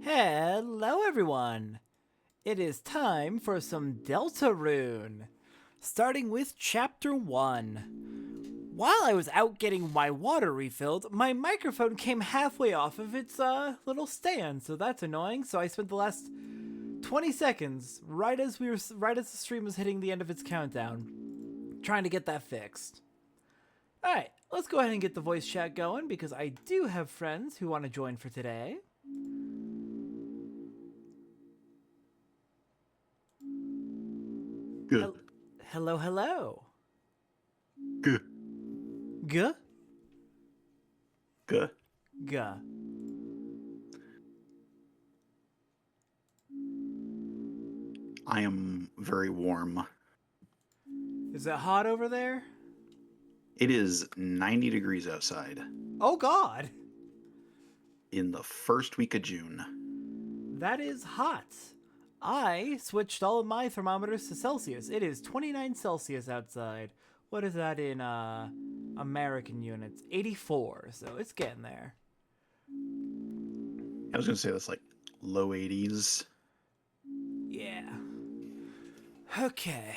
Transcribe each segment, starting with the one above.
Hello, everyone! It is time for some Deltarune, starting with Chapter 1. While I was out getting my water refilled, my microphone came halfway off of its little stand, so that's annoying. So I spent the last 20 seconds, right as the stream was hitting the end of its countdown, trying to get that fixed. Alright, let's go ahead and get the voice chat going, because I do have friends who want to join for today. Good. Hello, hello. Good. Guh? Good. Guh. I am very warm. Is it hot over there? It is 90 degrees outside Oh god! in the first week of June. That is hot. I switched all of my thermometers to Celsius. It is 29 Celsius outside. What is that in American units? 84, so it's getting there. I was going to say that's like low 80s. Yeah. Okay.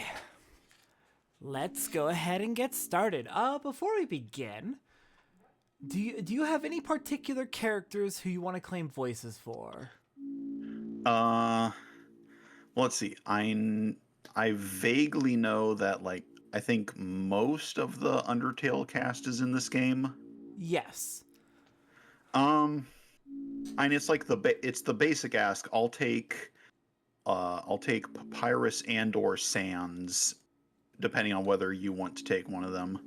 Let's go ahead and get started. Before we begin, do you have any particular characters who you want to claim voices for? Well, let's see. I vaguely know that I think most of the Undertale cast is in this game. Yes. And it's like it's the basic ask. I'll take Papyrus and or Sans, depending on whether you want to take one of them.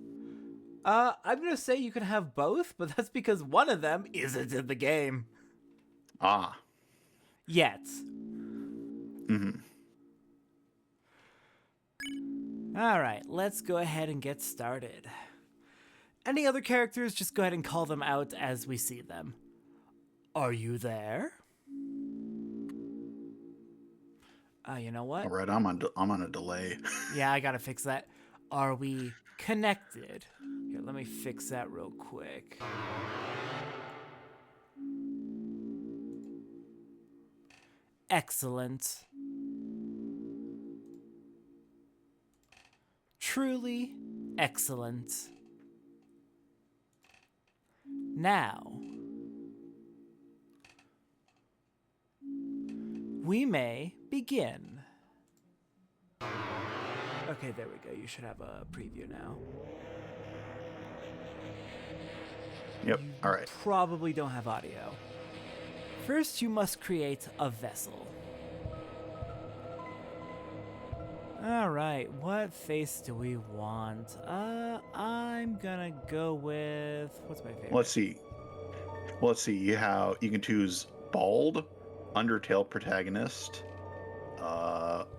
I'm gonna say you can have both, but that's because one of them isn't in the game. Ah. Yet. Mm-hmm. Alright, let's go ahead and get started. Any other characters, just go ahead and call them out as we see them. Are you there? You know what? All right, I'm on a delay. Yeah, I gotta fix that. Are we connected? Here, let me fix that real quick. Excellent. Truly excellent. Now, we may begin. Okay, there we go. You should have a preview now. Yep, all right. Probably don't have audio. First, you must create a vessel. Alright, what face do we want? I'm gonna go with... What's my favorite? Let's see. You can choose bald, Undertale protagonist,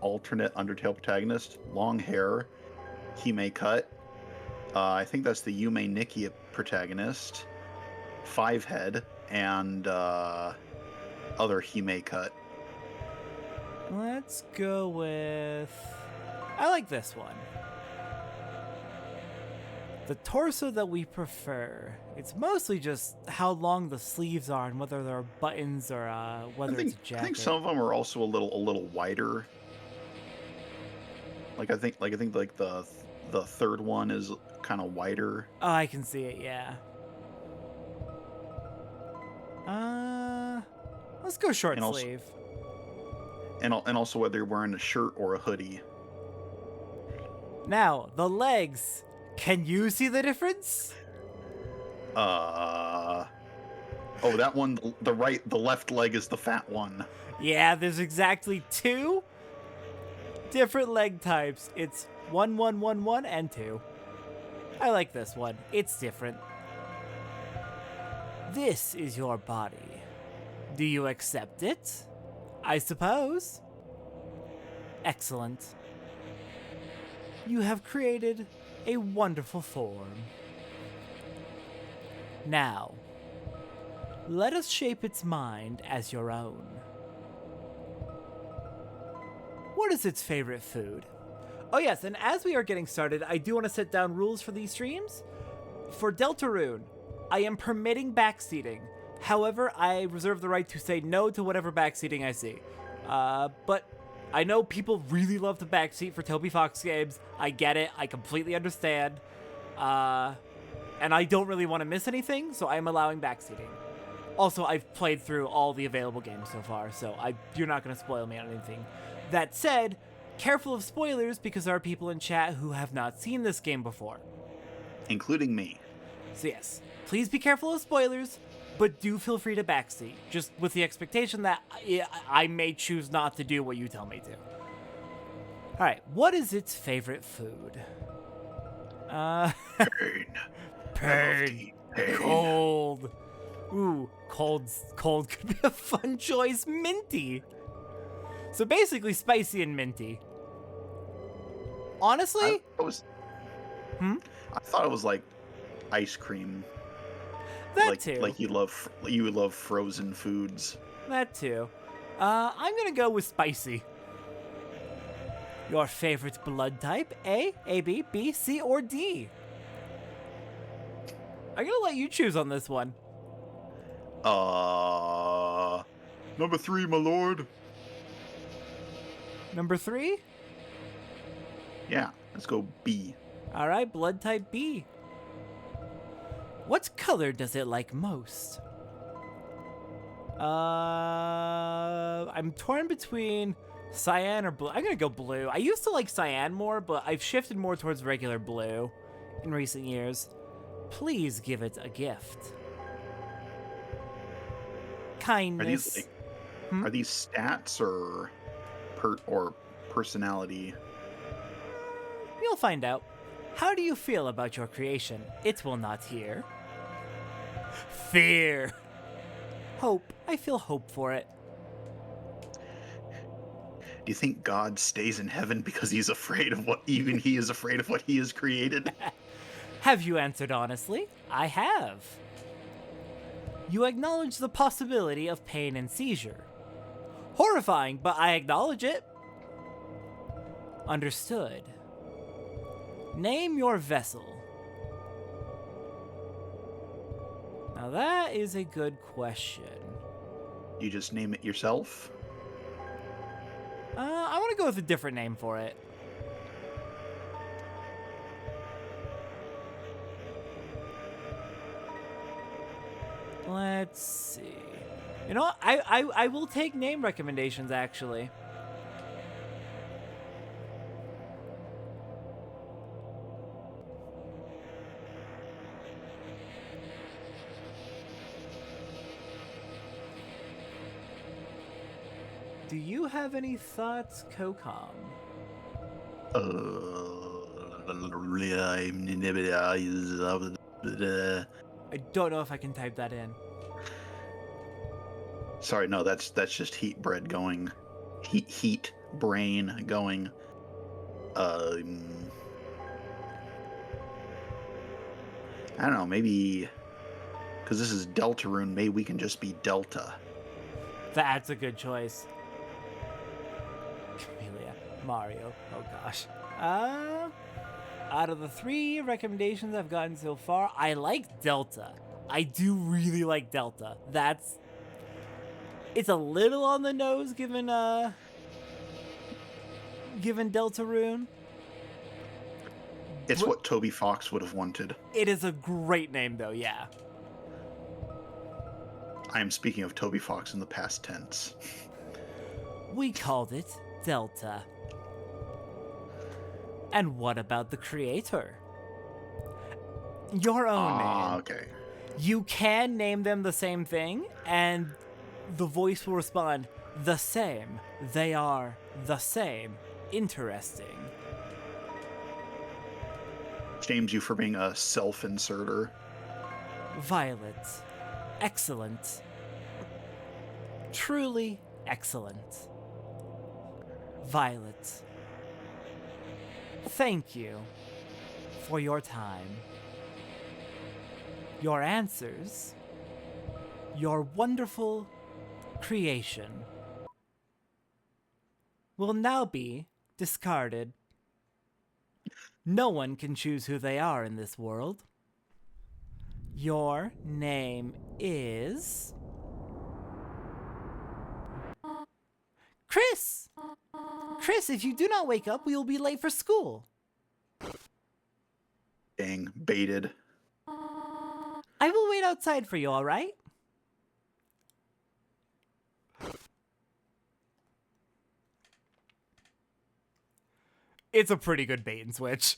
alternate Undertale protagonist, long hair, Hime cut. I think that's the Yume Nikki protagonist, 5 head, and other Hime cut. Let's go with... I like this one. The torso that we prefer. It's mostly just how long the sleeves are and whether there are buttons or whether it's a jacket. I think some of them are also a little wider. I think the third one is kind of wider. Oh, I can see it. Yeah. Let's go short sleeve. And also whether you're wearing a shirt or a hoodie. Now, the legs. Can you see the difference? Oh, that one, the left leg is the fat one. Yeah, there's exactly 2 different leg types. It's 1, 1, 1, 1, and 2. I like this one. It's different. This is your body. Do you accept it? I suppose. Excellent. You have created a wonderful form. Now, let us shape its mind as your own. What is its favorite food? Oh yes, and as we are getting started, I do want to set down rules for these streams. For Deltarune, I am permitting backseating. However, I reserve the right to say no to whatever backseating I see. But I know people really love the backseat for Toby Fox games. I get it. I completely understand. And I don't really want to miss anything, so I'm allowing backseating. Also, I've played through all the available games so far, so you're not going to spoil me on anything. That said, careful of spoilers because there are people in chat who have not seen this game before. Including me. So yes, please be careful of spoilers, but do feel free to backseat, just with the expectation that I may choose not to do what you tell me to. Alright, what is its favorite food? Pain. Pain. Cold. Ooh, cold could be a fun choice. Minty. So basically spicy and minty. Honestly? I thought it was like ice cream. That too. Like you love frozen foods. That too. I'm gonna go with spicy. Your favorite blood type? A, AB, B, C, or D? I'm gonna let you choose on this one. Number 3, my lord. Number 3? Yeah, let's go B. Alright, blood type B. What color does it like most? I'm torn between cyan or blue. I'm gonna go blue. I used to like cyan more, but I've shifted more towards regular blue in recent years. Please give it a gift. Kindness. Are these stats or personality? You'll find out. How do you feel about your creation? It will not hear. Fear. Hope. I feel hope for it. Do you think God stays in heaven because he's afraid of what he is afraid of what he has created? Have you answered honestly? I have. You acknowledge the possibility of pain and seizure. Horrifying, but I acknowledge it. Understood. Name your vessel. Now that is a good question. You just name it yourself? I want to go with a different name for it. Let's see. You know what? I will take name recommendations, actually. Do you have any thoughts, Kokam? I don't know if I can type that in. Sorry, no, that's just heat bread going. Heat brain going. I don't know, maybe because this is Deltarune, maybe we can just be Delta. That's a good choice. Camellia. Mario. Oh gosh. Out of the 3 recommendations I've gotten so far, I like Delta. I do really like Delta. It's a little on the nose given Deltarune. It's what Toby Fox would have wanted. It is a great name though, yeah. I am speaking of Toby Fox in the past tense. We called it Delta. And what about the creator? Your own name. Okay. You can name them the same thing, and the voice will respond, the same. They are the same. Interesting. Shames you for being a self-inserter. Violet. Excellent. Truly excellent. Violet. Thank you for your time, your answers, your wonderful creation will now be discarded. No one can choose who they are in this world. Your name is... Chris! Chris, if you do not wake up, we will be late for school. Dang, baited. I will wait outside for you, all right? It's a pretty good bait and switch.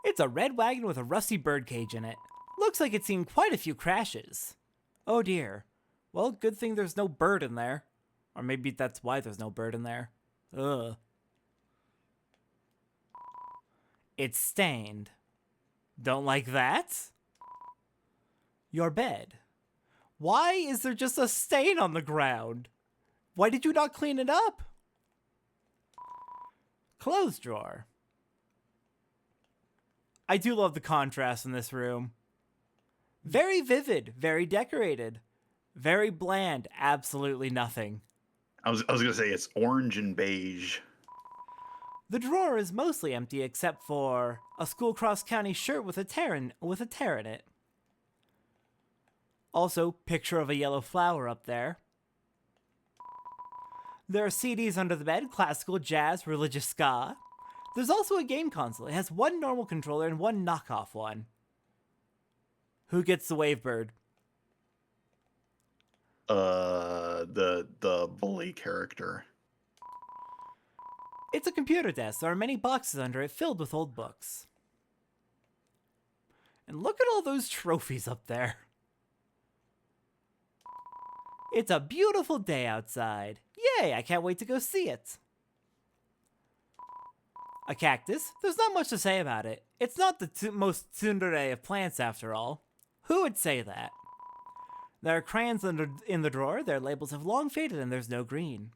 It's a red wagon with a rusty birdcage in it. Looks like it's seen quite a few crashes. Oh dear. Well, good thing there's no bird in there. Or maybe that's why there's no bird in there. Ugh. It's stained. Don't like that? Your bed. Why is there just a stain on the ground? Why did you not clean it up? Clothes drawer. I do love the contrast in this room. Very vivid, very decorated. Very bland, absolutely nothing. I was gonna say it's orange and beige. The drawer is mostly empty except for a school cross-county shirt with a tear in it. Also, picture of a yellow flower up there. There are CDs under the bed, classical, jazz, religious ska. There's also a game console. It has one normal controller and one knockoff one. Who gets the Wavebird? The bully character. It's a computer desk. There are many boxes under it filled with old books. And look at all those trophies up there. It's a beautiful day outside. Yay, I can't wait to go see it. A cactus? There's not much to say about it. It's not the most tsundere of plants after all. Who would say that? There are crayons in the drawer, their labels have long faded and there's no green.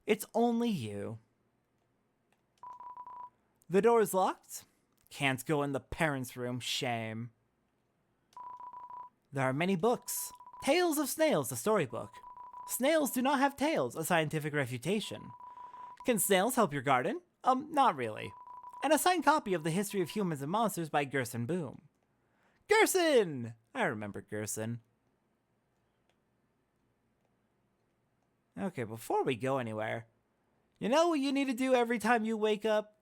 It's only you. The door is locked. Can't go in the parents' room, shame. There are many books. Tales of Snails, a storybook. Snails do not have tails, a scientific refutation. Can snails help your garden? Not really. And a signed copy of The History of Humans and Monsters by Gerson Boom. Gerson! I remember Gerson. Okay, before we go anywhere, you know what you need to do every time you wake up?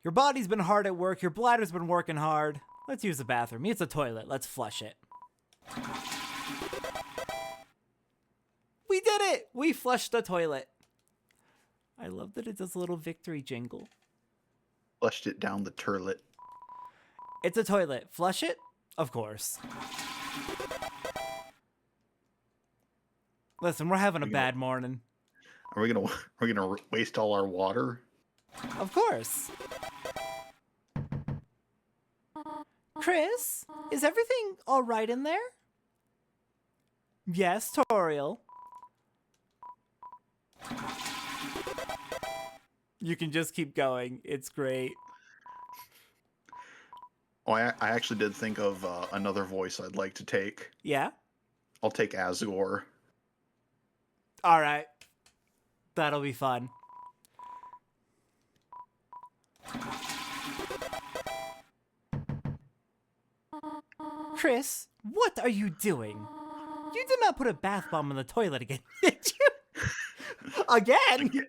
Your body's been hard at work, your bladder's been working hard. Let's use the bathroom. It's a toilet. Let's flush it. We did it! We flushed the toilet. I love that it does a little victory jingle. Flushed it down the turlet. It's a toilet. Flush it? Of course. Listen, we're having a bad morning. Are we gonna waste all our water? Of course. Chris, is everything all right in there? Yes, Toriel. You can just keep going. It's great. Oh, I actually did think of another voice I'd like to take. Yeah? I'll take Azor. All right. That'll be fun. Chris, what are you doing? You did not put a bath bomb in the toilet again, did you? Again?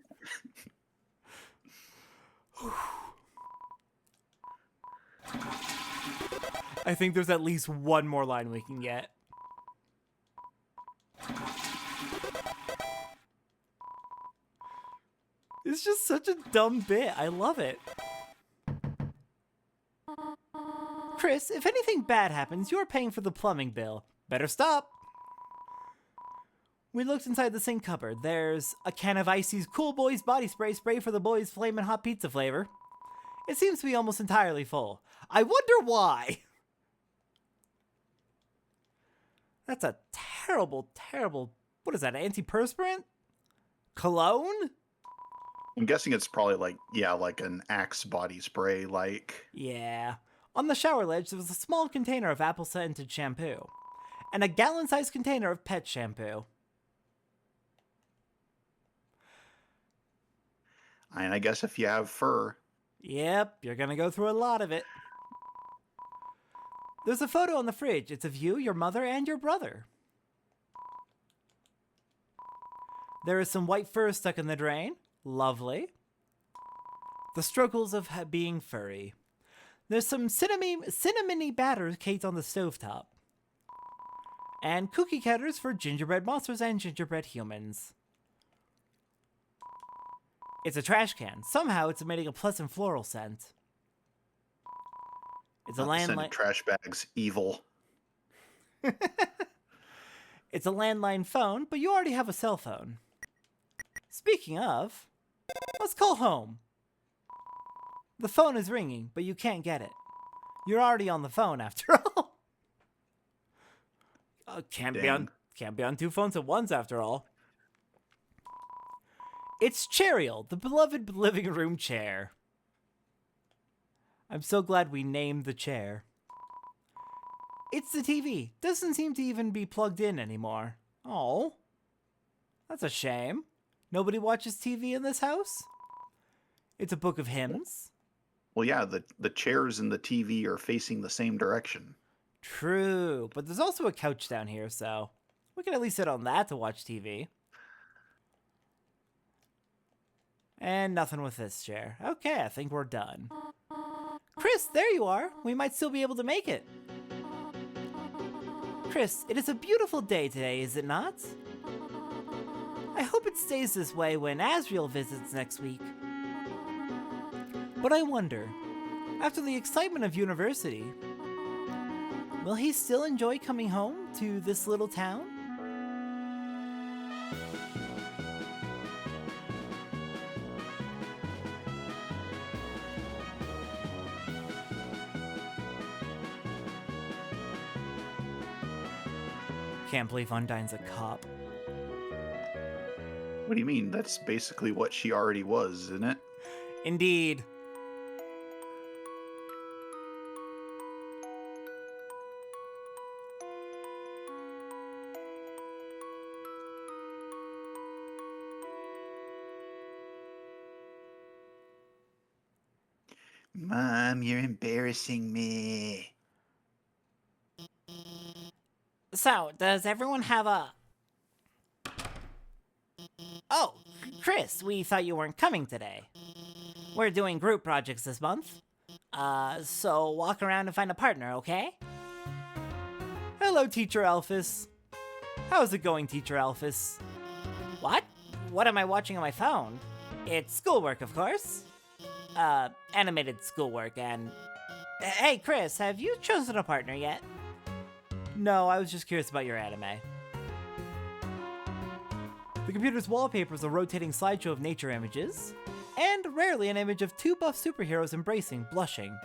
I think there's at least one more line we can get. It's just such a dumb bit. I love it. Chris, if anything bad happens, you're paying for the plumbing bill. Better stop. We looked inside the sink cupboard. There's a can of Icy's Cool Boys body spray for the boys' flamin' hot pizza flavor. It seems to be almost entirely full. I wonder why. That's a terrible, terrible... What is that, antiperspirant? Cologne? I'm guessing it's probably like an Axe body spray, like. Yeah. On the shower ledge, there was a small container of apple-scented shampoo. And a gallon-sized container of pet shampoo. And I guess if you have fur, Yep, you're gonna go through a lot of it. There's a photo on the fridge. It's of you, your mother, and your brother. There is some white fur stuck in the drain. Lovely. The struggles of being furry. There's some cinnamony batter caked on the stovetop. And cookie cutters for gingerbread monsters and gingerbread humans. It's a trash can. Somehow it's emitting a pleasant floral scent. It's a landline. Trash bags, evil. It's a landline phone, but you already have a cell phone. Speaking of, let's call home. The phone is ringing, but you can't get it. You're already on the phone after all. Can't be on two phones at once after all. It's Cherial, the beloved living room chair. I'm so glad we named the chair. It's the TV. Doesn't seem to even be plugged in anymore. Oh, that's a shame. Nobody watches TV in this house? It's a book of hymns. Well, yeah, the chairs and the TV are facing the same direction. True, but there's also a couch down here, so we can at least sit on that to watch TV. And nothing with this chair. Okay, I think we're done. Chris, there you are. We might still be able to make it. Chris, it is a beautiful day today, is it not? I hope it stays this way when Asriel visits next week. But I wonder, after the excitement of university, will he still enjoy coming home to this little town? Can't believe Undyne's a cop. What do you mean? That's basically what she already was, isn't it? Indeed. Mom, you're embarrassing me. So, does everyone have a... Oh, Chris, we thought you weren't coming today. We're doing group projects this month. So walk around and find a partner, okay? Hello, Teacher Alphys. How's it going, Teacher Alphys? What? What am I watching on my phone? It's schoolwork, of course. Animated schoolwork, and... Hey, Chris, have you chosen a partner yet? No, I was just curious about your anime. The computer's wallpaper is a rotating slideshow of nature images, and rarely an image of two buff superheroes embracing, blushing.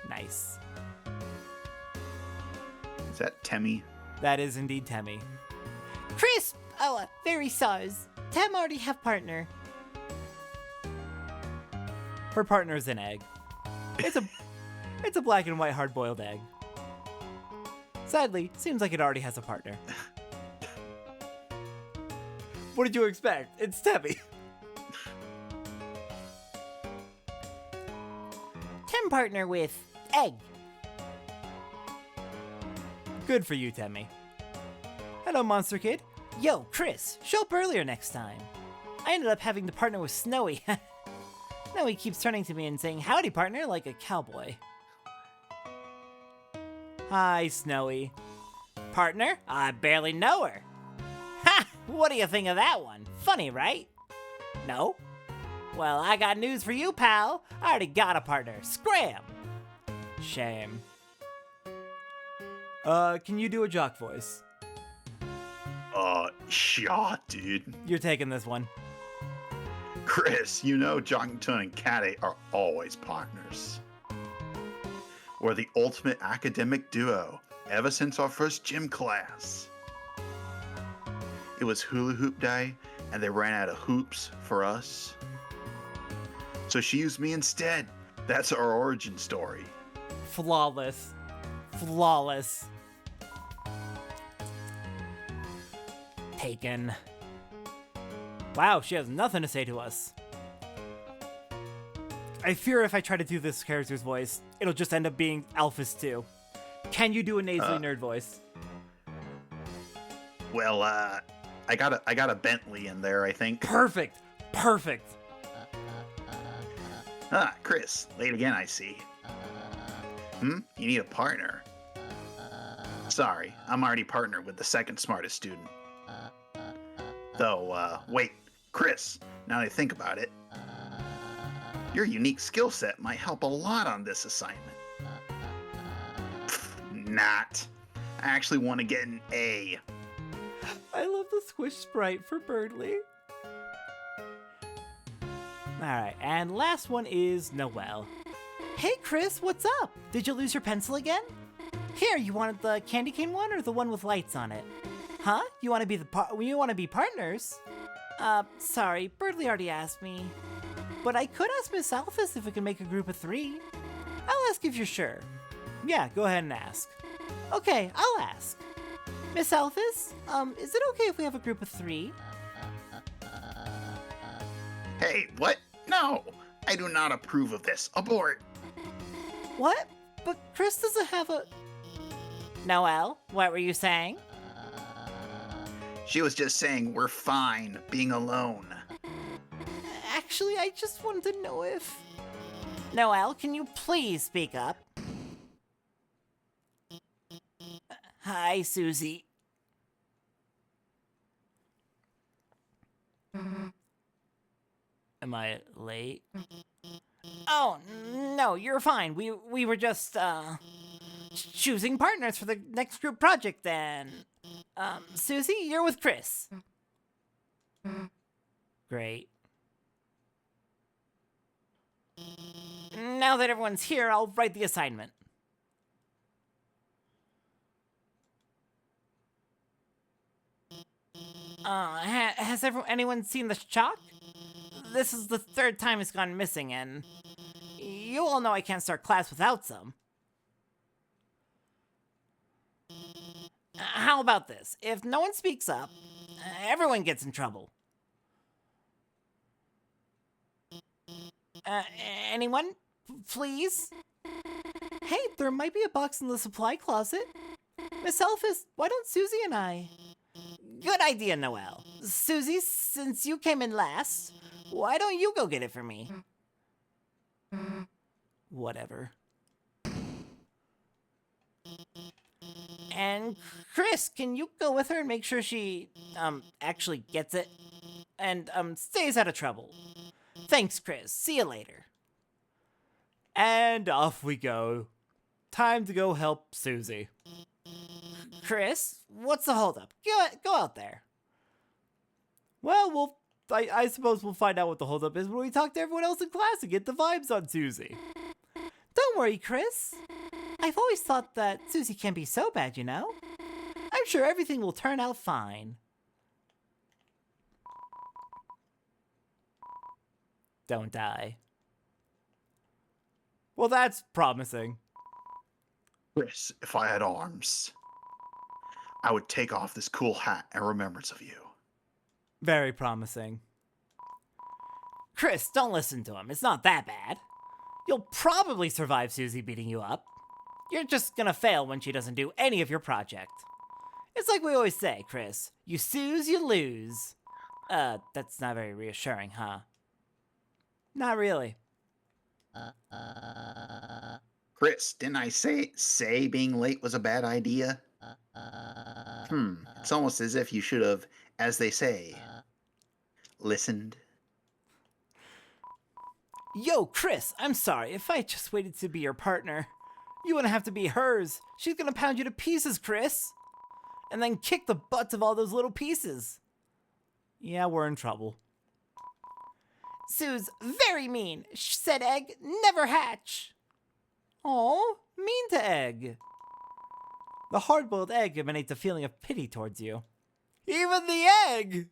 Nice. Is that Temmie? That is indeed Temmie. Chris! Oh, very sorry. Tem already have partner. Her partner is an egg. It's a black and white hard-boiled egg. Sadly, seems like it already has a partner. What did you expect? It's Temmie. Tem partner with egg. Good for you, Temmie. Hello, Monster Kid. Yo, Chris, show up earlier next time. I ended up having to partner with Snowy. Now he keeps turning to me and saying, howdy, partner, like a cowboy. Hi, Snowy. Partner? I barely know her. Ha! What do you think of that one? Funny, right? No? Well, I got news for you, pal. I already got a partner. Scram! Shame. Can you do a jock voice? Yeah, dude. You're taking this one. Chris, you know Jonkton and Cat are always partners. We're the ultimate academic duo ever since our first gym class. It was hula hoop day, and they ran out of hoops for us. So she used me instead. That's our origin story. Flawless. Flawless. Taken. Wow, she has nothing to say to us. I fear if I try to do this character's voice, it'll just end up being Alphys too. Can you do a nasally nerd voice? Well, I got a Bentley in there, I think. Perfect. Perfect. Ah, Chris, late again, I see. You need a partner. Sorry, I'm already partnered with the second smartest student. Though, wait, Chris, now that I think about it, your unique skill set might help a lot on this assignment. Not. I actually want to get an A. I love the squish sprite for Birdly. Alright, and last one is Noelle. Hey Chris, what's up? Did you lose your pencil again? Here, you wanted the candy cane one or the one with lights on it? Huh? You want to be partners? Sorry, Birdly already asked me. But I could ask Miss Alphys if we can make a group of 3. I'll ask if you're sure. Yeah, go ahead and ask. Okay, I'll ask. Miss Alphys, is it okay if we have a group of 3? Hey, what? No! I do not approve of this. Abort! What? But Chris doesn't have a... Noelle, what were you saying? She was just saying we're fine being alone. Actually, I just wanted to know if... Noelle, can you please speak up? Hi, Susie. Am I late? Oh, no, you're fine. We were just, choosing partners for the next group project then. Susie, you're with Chris. Great. Now that everyone's here, I'll write the assignment. Has anyone seen the chalk? This is the 3rd time it's gone missing, and you all know I can't start class without some. How about this? If no one speaks up, everyone gets in trouble. Anyone? Please? Hey, there might be a box in the supply closet. Miss Alphys, why don't Susie and I... Good idea, Noelle. Susie, since you came in last, why don't you go get it for me? Whatever. And Chris, can you go with her and make sure she, actually gets it? And, stays out of trouble. Thanks, Chris. See you later. And off we go. Time to go help Susie. Chris, what's the holdup? Go out there. Well, I suppose we'll find out what the holdup is when we talk to everyone else in class and get the vibes on Susie. Don't worry, Chris. I've always thought that Susie can't be so bad, you know? I'm sure everything will turn out fine. Don't die. Well, that's promising. Chris, if I had arms, I would take off this cool hat in remembrance of you. Very promising. Chris, don't listen to him. It's not that bad. You'll probably survive Susie beating you up. You're just gonna fail when she doesn't do any of your project. It's like we always say, Chris. You snooze, you lose. That's not very reassuring, huh? Not really. Chris, didn't I say being late was a bad idea? It's almost as if you should have, as they say, listened. Yo, Chris, I'm sorry. If I just waited to be your partner, you wouldn't have to be hers. She's gonna pound you to pieces, Chris. And then kick the butts of all those little pieces. Yeah, we're in trouble. Sue's very mean. Said egg never hatch. Oh, mean to egg. The hard-boiled egg emanates a feeling of pity towards you. Even the egg!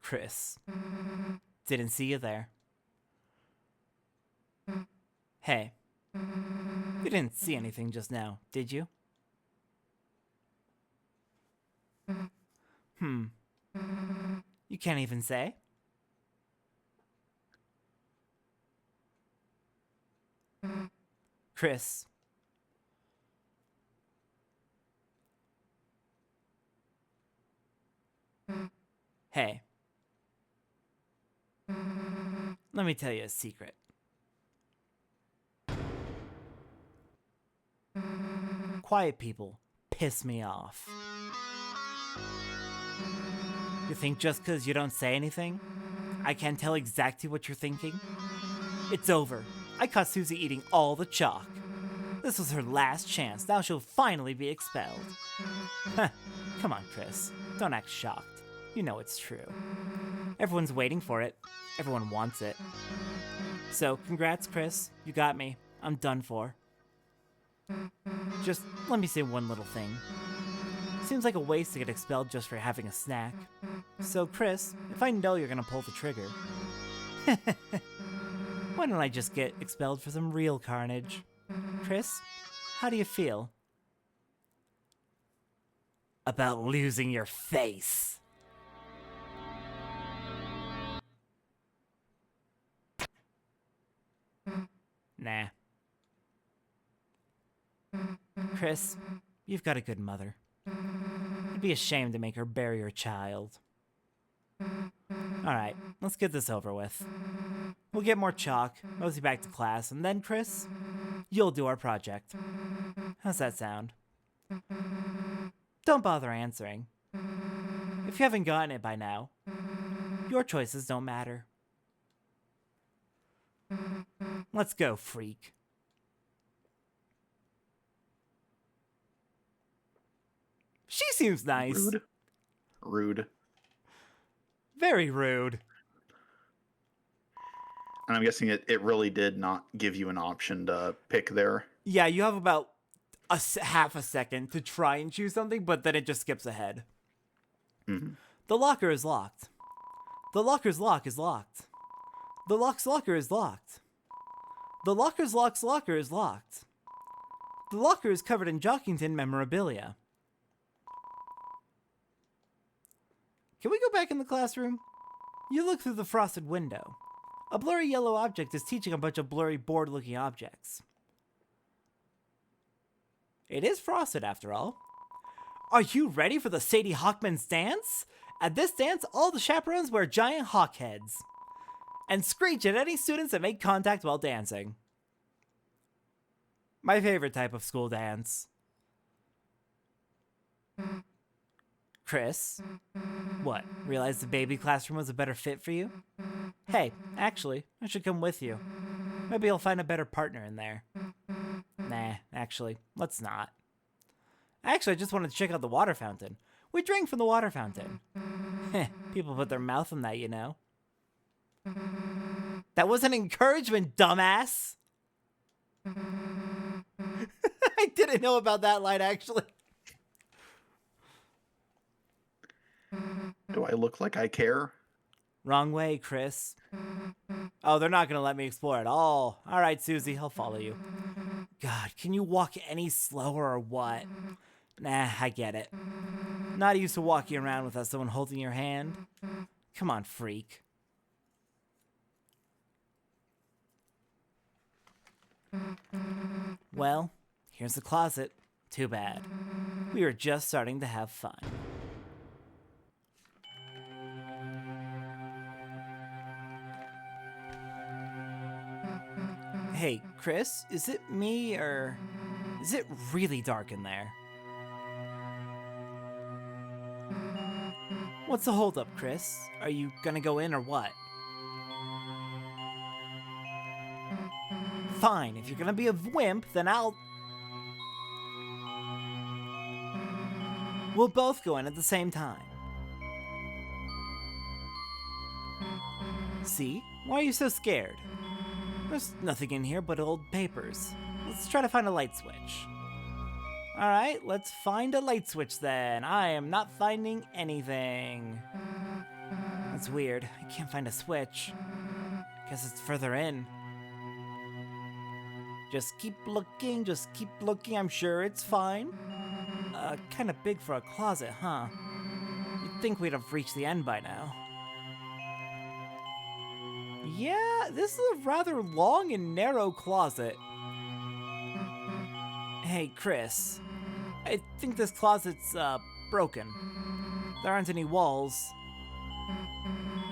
Chris. Didn't see you there. Hey. You didn't see anything just now, did you? You can't even say? Chris. Hey. Let me tell you a secret. Quiet people piss me off. You think just because you don't say anything, I can't tell exactly what you're thinking? It's over. I caught Susie eating all the chalk. This was her last chance. Now she'll finally be expelled. Come on, Chris. Don't act shocked. You know it's true. Everyone's waiting for it. Everyone wants it. So, congrats, Chris. You got me. I'm done for. Just let me say one little thing. Seems like a waste to get expelled just for having a snack. So, Chris, if I know you're gonna pull the trigger, why don't I just get expelled for some real carnage? Chris, how do you feel about losing your face? Nah. Chris, you've got a good mother. It'd be a shame to make her bury her child. Alright, let's get this over with. We'll get more chalk, mosey back to class, and then, Chris, you'll do our project. How's that sound? Don't bother answering. If you haven't gotten it by now, your choices don't matter. Let's go, freak. She seems nice. Rude. Rude. Very rude. And I'm guessing it really did not give you an option to pick there. Yeah, you have about half a second to try and choose something, but then it just skips ahead. Mm-hmm. The locker is locked. The locker's lock is locked. The lock's locker is locked. The locker's locker is locked. The locker is covered in Jockington memorabilia. Can we go back in the classroom? You look through the frosted window. A blurry yellow object is teaching a bunch of blurry, bored-looking objects. It is frosted, after all. Are you ready for the Sadie Hawkman's dance? At this dance, all the chaperones wear giant hawk heads and screech at any students that make contact while dancing. My favorite type of school dance. Chris? What, realized the baby classroom was a better fit for you? Hey, actually, I should come with you. Maybe I'll find a better partner in there. Nah, actually, let's not. Actually, I just wanted to check out the water fountain. We drank from the water fountain. Heh, people put their mouth on that, you know. That was an encouragement, dumbass! I didn't know about that line, actually. Do I look like I care? Wrong way, Chris. Oh, they're not gonna let me explore at all. Alright, Susie, I'll follow you. God, can you walk any slower or what? Nah, I get it. Not used to walking around without someone holding your hand. Come on, freak. Well, here's the closet. Too bad. We were just starting to have fun. Hey, Chris, is it me or is it really dark in there? What's the holdup, Chris? Are you gonna go in or what? Fine, if you're gonna be a wimp, then we'll both go in at the same time. See? Why are you so scared? There's nothing in here but old papers. Let's try to find a light switch. Alright, let's find a light switch then. I am not finding anything. That's weird. I can't find a switch. Guess it's further in. Just keep looking, I'm sure it's fine. Kinda big for a closet, huh? You'd think we'd have reached the end by now. Yeah, this is a rather long and narrow closet. Hey, Chris. I think this closet's, broken. There aren't any walls.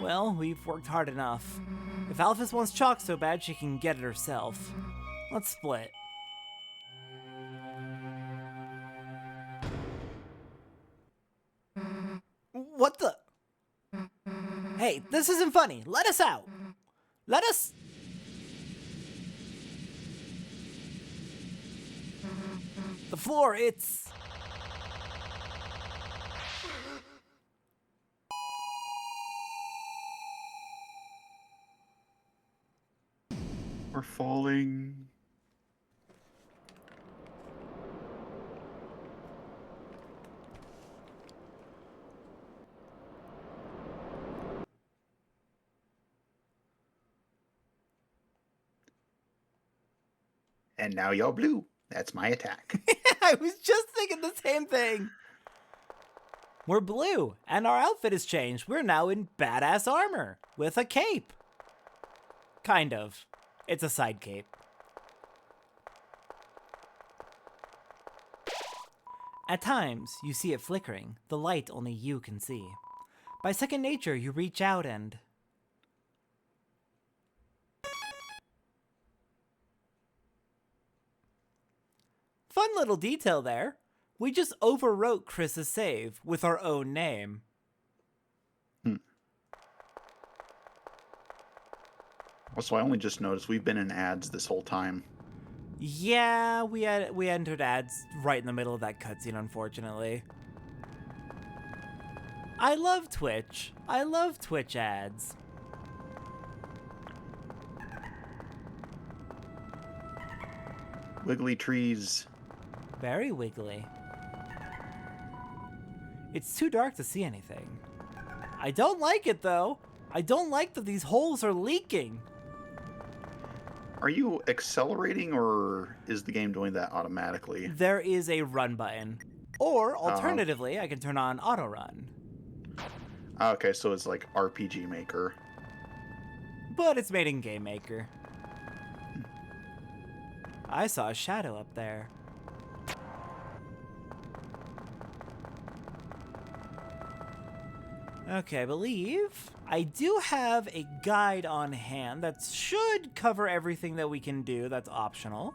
Well, we've worked hard enough. If Alphys wants chalk so bad, she can get it herself. Let's split. What the? Hey, this isn't funny. Let us out. Let us... The floor, it's... We're falling. And now you're blue. That's my attack. I was just thinking the same thing. We're blue, and our outfit has changed. We're now in badass armor with a cape. Kind of. It's a side cape. At times, you see it flickering, the light only you can see. By second nature, you reach out and... Fun little detail there. We just overwrote Chris's save with our own name. Also, I only just noticed we've been in ads this whole time. Yeah, we entered ads right in the middle of that cutscene, unfortunately. I love Twitch. I love Twitch ads. Wiggly trees. Very wiggly. It's too dark to see anything. I don't like it, though. I don't like that these holes are leaking. Are you accelerating, or is the game doing that automatically? There is a run button. Or, alternatively, I can turn on auto run. Okay, so it's like RPG Maker. But it's made in Game Maker. I saw a shadow up there. Okay, I believe I do have a guide on hand that should cover everything that we can do that's optional.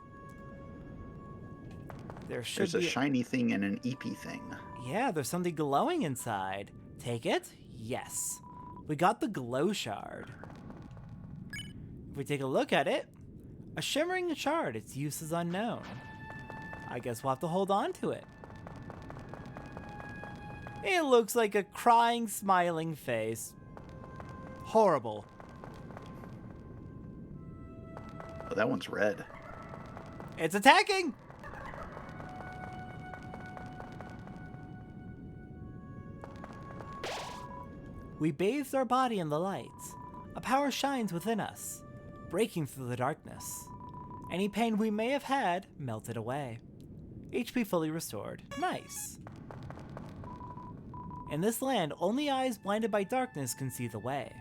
There's a shiny thing and an EP thing. Yeah, there's something glowing inside. Take it? Yes. We got the glow shard. If we take a look at it, a shimmering shard, its use is unknown. I guess we'll have to hold on to it. It looks like a crying, smiling face. Horrible. Oh, that one's red. It's attacking! We bathed our body in the light. A power shines within us, breaking through the darkness. Any pain we may have had melted away. HP fully restored. Nice. In this land, only eyes blinded by darkness can see the way.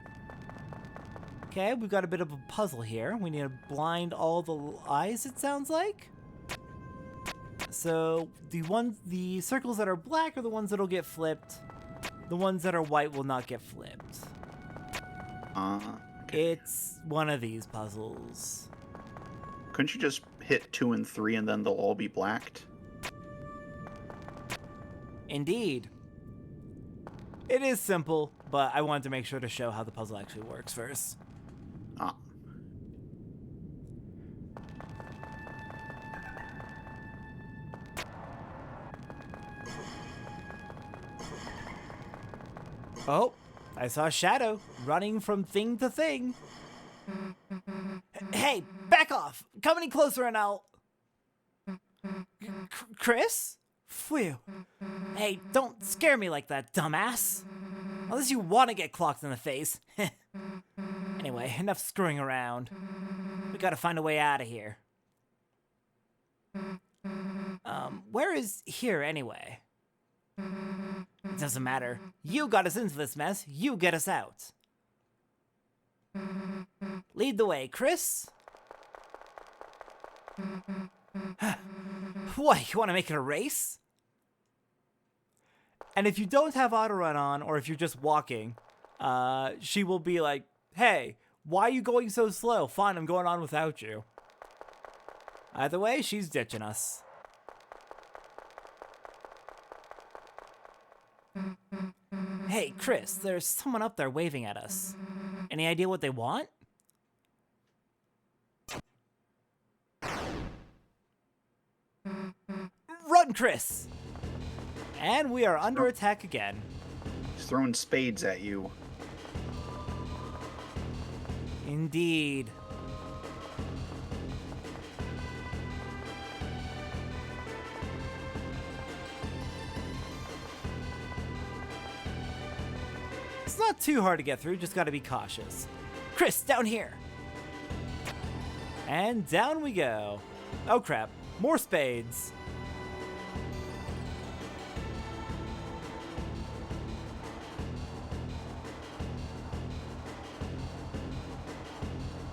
Okay, we've got a bit of a puzzle here. We need to blind all the eyes, it sounds like. So the circles that are black are the ones that'll get flipped. The ones that are white will not get flipped. Okay. It's one of these puzzles. Couldn't you just hit 2 and 3 and then they'll all be blacked? Indeed. It is simple, but I wanted to make sure to show how the puzzle actually works first. Ah. Oh, I saw a shadow running from thing to thing. Hey, back off! Come any closer and I'll... Chris? Phew. Hey, don't scare me like that, dumbass. Unless you want to get clocked in the face. Anyway, enough screwing around. We gotta find a way out of here. Where is here anyway? It doesn't matter. You got us into this mess, you get us out. Lead the way, Chris. What, you want to make it a race? And if you don't have auto run on, or if you're just walking, she will be like, hey, why are you going so slow? Fine, I'm going on without you. Either way, she's ditching us. Hey, Chris, there's someone up there waving at us. Any idea what they want? Run, Chris! And we are under attack again. He's throwing spades at you. Indeed. It's not too hard to get through, just gotta be cautious. Chris, down here! And down we go. Oh crap, more spades.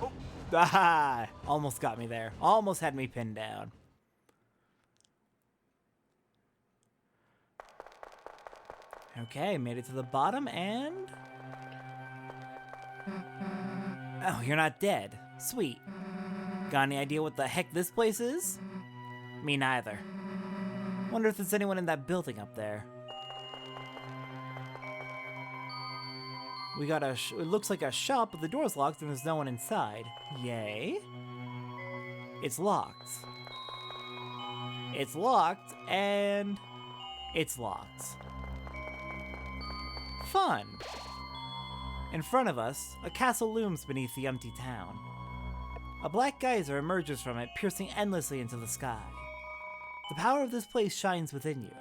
Oh, ah, almost got me there. Almost had me pinned down. Okay, made it to the bottom and... Oh, you're not dead. Sweet. Got any idea what the heck this place is? Me neither. Wonder if there's anyone in that building up there. We got it looks like a shop, but the door's locked and there's no one inside. Yay. It's locked. It's locked, and it's locked. Fun. In front of us, a castle looms beneath the empty town. A black geyser emerges from it, piercing endlessly into the sky. The power of this place shines within you.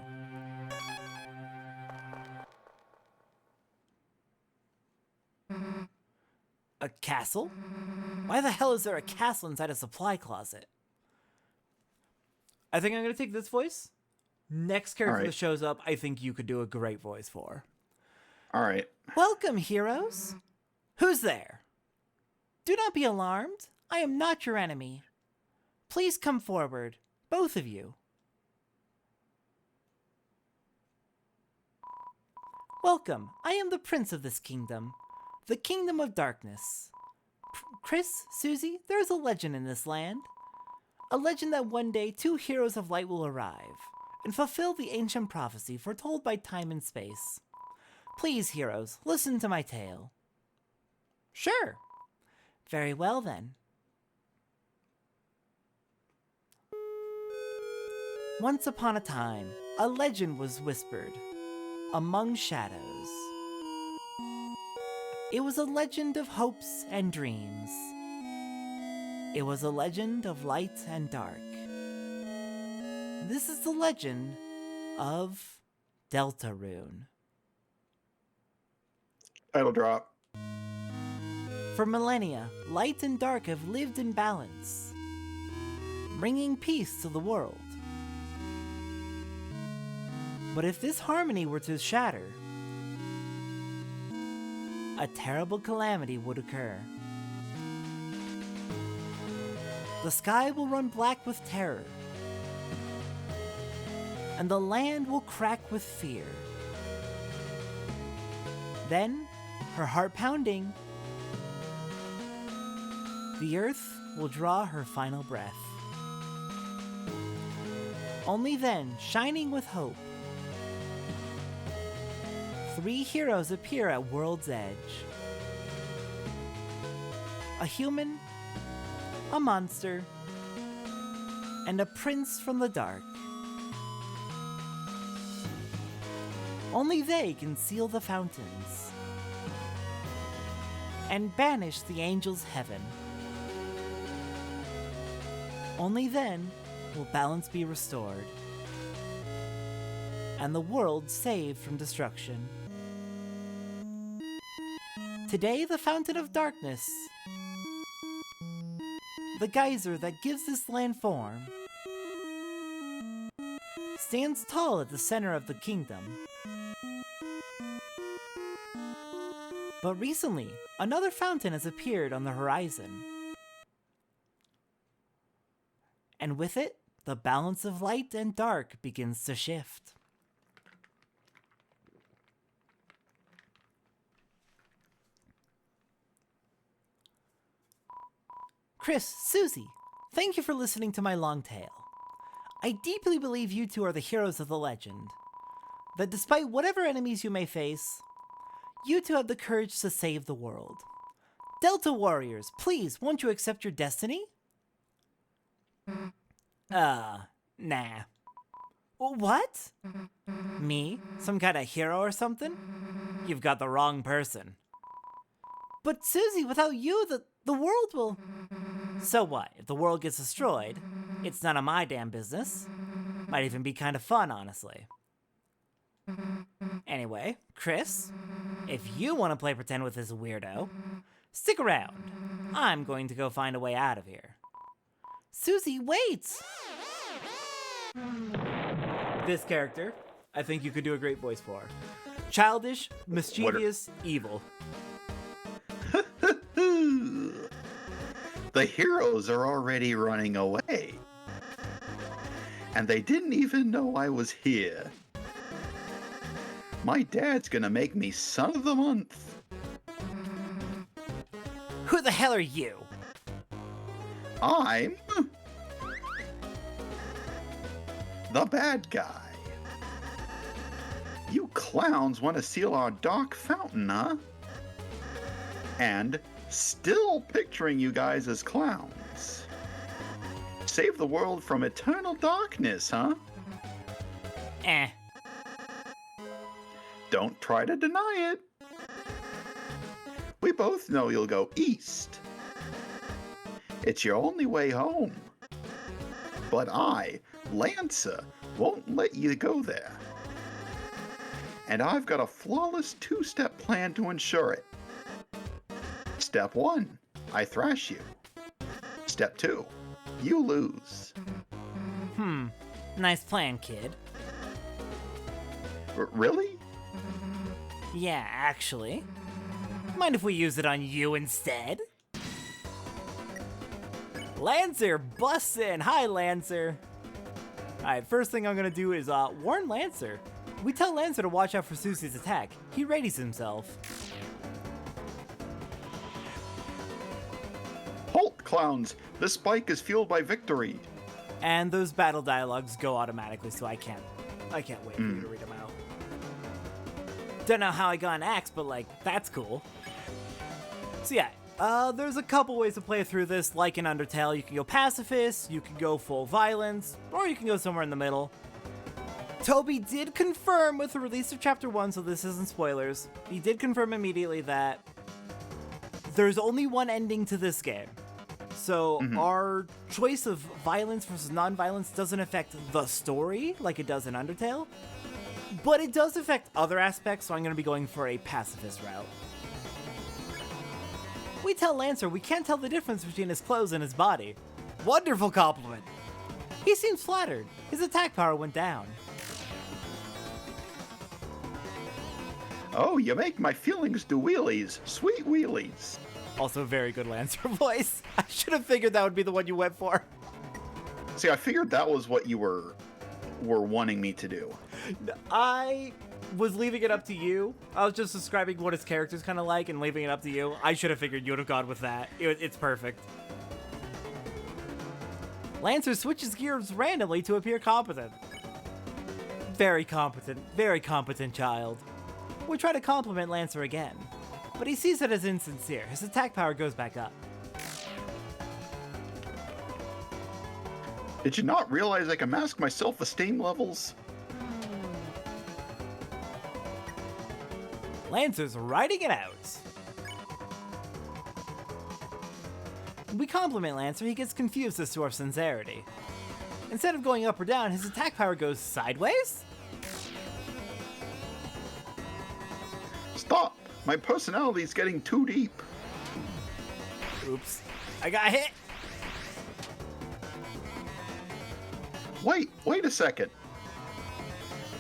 A castle? Why the hell is there a castle inside a supply closet? I think I'm going to take this voice. Next character that shows up, I think you could do a great voice for. All right. Welcome, heroes. Who's there? Do not be alarmed. I am not your enemy. Please come forward, both of you. Welcome. I am the prince of this kingdom, the kingdom of darkness. Chris, Susie, there is a legend in this land. A legend that one day 2 heroes of light will arrive and fulfill the ancient prophecy foretold by time and space. Please, heroes, listen to my tale. Sure. Very well, then. Once upon a time, a legend was whispered among shadows. It was a legend of hopes and dreams. It was a legend of light and dark. This is the legend of Deltarune. Title drop. For millennia, light and dark have lived in balance, bringing peace to the world. But if this harmony were to shatter, a terrible calamity would occur. The sky will run black with terror, and the land will crack with fear. Then, her heart pounding, the earth will draw her final breath. Only then, shining with hope, 3 heroes appear at World's Edge. A human, a monster, and a prince from the dark. Only they can seal the fountains and banish the angels' heaven. Only then will balance be restored and the world saved from destruction. Today, the Fountain of Darkness, the geyser that gives this land form, stands tall at the center of the kingdom. But recently, another fountain has appeared on the horizon. And with it, the balance of light and dark begins to shift. Chris, Susie, thank you for listening to my long tale. I deeply believe you two are the heroes of the legend. That despite whatever enemies you may face, you two have the courage to save the world. Delta Warriors, please, won't you accept your destiny? Nah. What? Me? Some kind of hero or something? You've got the wrong person. But Susie, without you, the world will... So what? If the world gets destroyed, it's none of my damn business. Might even be kind of fun, honestly. Anyway, Chris, if you want to play pretend with this weirdo, stick around. I'm going to go find a way out of here. Susie, wait! This character, I think you could do a great voice for. Childish, mischievous, evil. The heroes are already running away. And they didn't even know I was here. My dad's gonna make me son of the month. Who the hell are you? I'm the bad guy. You clowns want to steal our dark fountain, huh? And still picturing you guys as clowns. Save the world from eternal darkness, huh? Don't try to deny it. We both know you'll go east. It's your only way home. But I, Lancer, won't let you go there. And I've got a flawless two-step plan to ensure it. Step 1, I thrash you. Step 2, you lose. Nice plan, kid. Really? Yeah, actually. Mind if we use it on you instead? Lancer busts in! Hi, Lancer! Alright, first thing I'm gonna do is warn Lancer. We tell Lancer to watch out for Susie's attack. He readies himself. Halt, clowns! This spike is fueled by victory. And those battle dialogues go automatically, so I can't wait for you to read them out. Don't know how I got an axe, but that's cool. So yeah, there's a couple ways to play through this, like in Undertale. You can go pacifist, you can go full violence, or you can go somewhere in the middle. Toby did confirm with the release of Chapter 1, so this isn't spoilers. He did confirm immediately that there's only one ending to this game. So our choice of violence versus non-violence doesn't affect the story like it does in Undertale, but it does affect other aspects, so I'm going to be going for a pacifist route. We tell Lancer we can't tell the difference between his clothes and his body. Wonderful compliment! He seems flattered. His attack power went down. Oh, you make my feelings do wheelies. Sweet wheelies. Also very good Lancer voice. I should have figured that would be the one you went for. See, I figured that was what you were wanting me to do. I was leaving it up to you. I was just describing what his character's kind of like and leaving it up to you. I should have figured you would have gone with that. It's perfect. Lancer switches gears randomly to appear competent. Very competent child. We try to compliment Lancer again, but he sees it as insincere. His attack power goes back up. Did you not realize I can mask my self-esteem levels? Lancer's writing it out. We compliment Lancer, he gets confused as to our sincerity. Instead of going up or down, his attack power goes sideways? Stop! My personality's getting too deep. Oops. I got hit! Wait a second.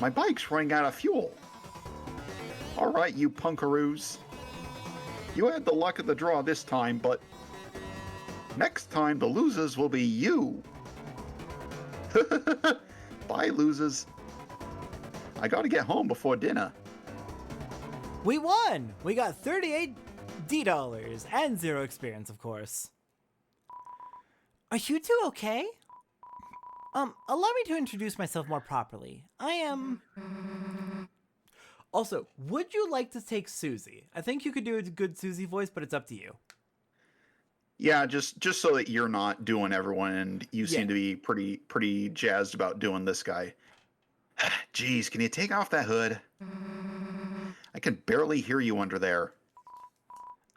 My bike's running out of fuel. All right, you punkaroos. You had the luck of the draw this time, but next time the losers will be you. Bye, losers. I gotta get home before dinner. We won! We got 38 $D and 0 experience, of course. Are you two okay? Allow me to introduce myself more properly. I am... Also, would you like to take Susie? I think you could do a good Susie voice, but it's up to you. Yeah, just so that you're not doing everyone, and you seem to be pretty jazzed about doing this guy. Jeez, can you take off that hood? I can barely hear you under there.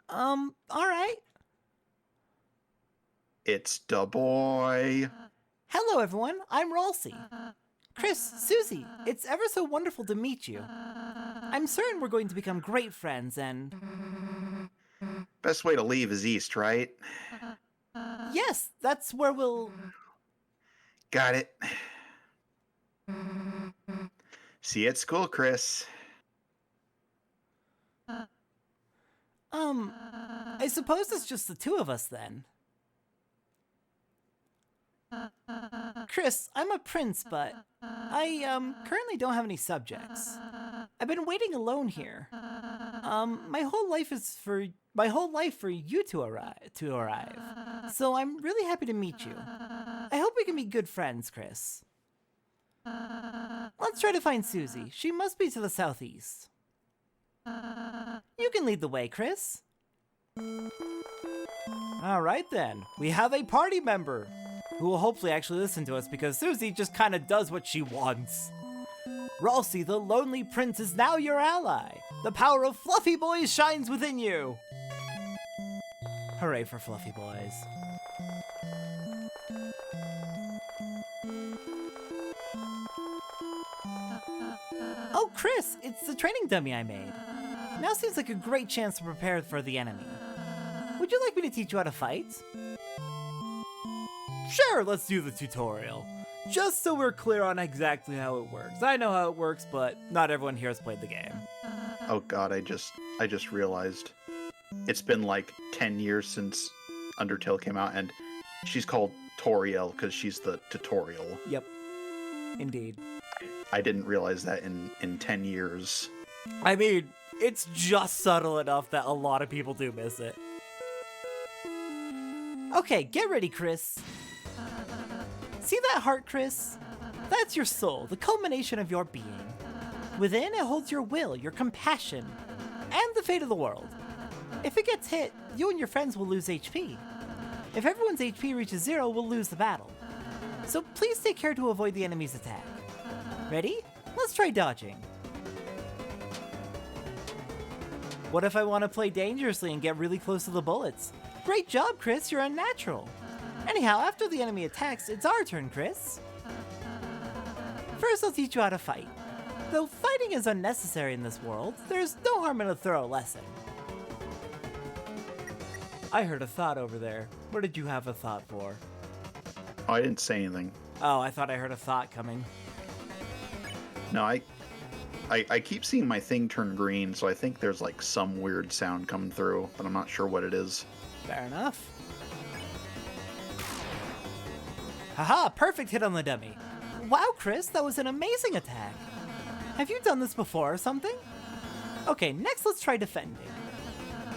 All right. It's da boy. Hello, everyone. I'm Ralsei. Chris, Susie, it's ever so wonderful to meet you. I'm certain we're going to become great friends, and... Best way to leave is east, right? Yes, that's where we'll... Got it. See you at school, Chris. I suppose it's just the two of us then. Chris, I'm a prince, but I currently don't have any subjects. I've been waiting alone here. My whole life for you to arrive. So I'm really happy to meet you. I hope we can be good friends, Chris. Let's try to find Susie. She must be to the southeast. You can lead the way, Chris. All right then, we have a party member who will hopefully actually listen to us because Susie just kind of does what she wants. Ralsei, the lonely prince, is now your ally. The power of Fluffy Boys shines within you. Hooray for Fluffy Boys. Oh, Chris, it's the training dummy I made. Now seems like a great chance to prepare for the enemy. Would you like me to teach you how to fight? Sure, let's do the tutorial. Just so we're clear on exactly how it works. I know how it works, but not everyone here has played the game. Oh god, I just realized. It's been like 10 years since Undertale came out, and she's called Toriel because she's the tutorial. Yep. Indeed. I didn't realize that in 10 years. I mean, it's just subtle enough that a lot of people do miss it. Okay, get ready, Chris. See that heart, Chris? That's your soul, the culmination of your being. Within, it holds your will, your compassion, and the fate of the world. If it gets hit, you and your friends will lose HP. If everyone's HP reaches 0, we'll lose the battle. So please take care to avoid the enemy's attack. Ready? Let's try dodging. What if I want to play dangerously and get really close to the bullets? Great job, Chris, you're unnatural. Anyhow, after the enemy attacks, it's our turn, Chris. First, I'll teach you how to fight. Though fighting is unnecessary in this world, there's no harm in a thorough lesson. I heard a thought over there. What did you have a thought for? Oh, I didn't say anything. Oh, I thought I heard a thought coming. No, I keep seeing my thing turn green, so I think there's like some weird sound coming through, but I'm not sure what it is. Fair enough. Haha, perfect hit on the dummy. Wow, Chris, that was an amazing attack. Have you done this before or something? Okay, next let's try defending.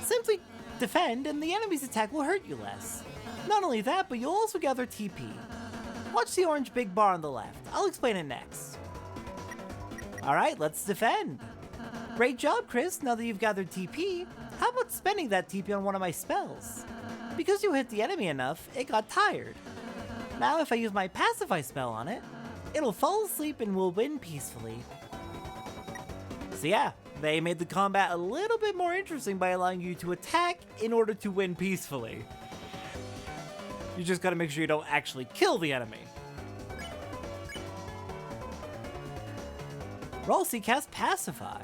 Simply defend and the enemy's attack will hurt you less. Not only that, but you'll also gather TP. Watch the orange big bar on the left. I'll explain it next. Alright, let's defend. Great job, Chris. Now that you've gathered TP, how about spending that TP on one of my spells? Because you hit the enemy enough, it got tired. Now if I use my pacify spell on it, it'll fall asleep and we'll win peacefully. So yeah, they made the combat a little bit more interesting by allowing you to attack in order to win peacefully. You just gotta make sure you don't actually kill the enemy. Ralsei cast Pacify.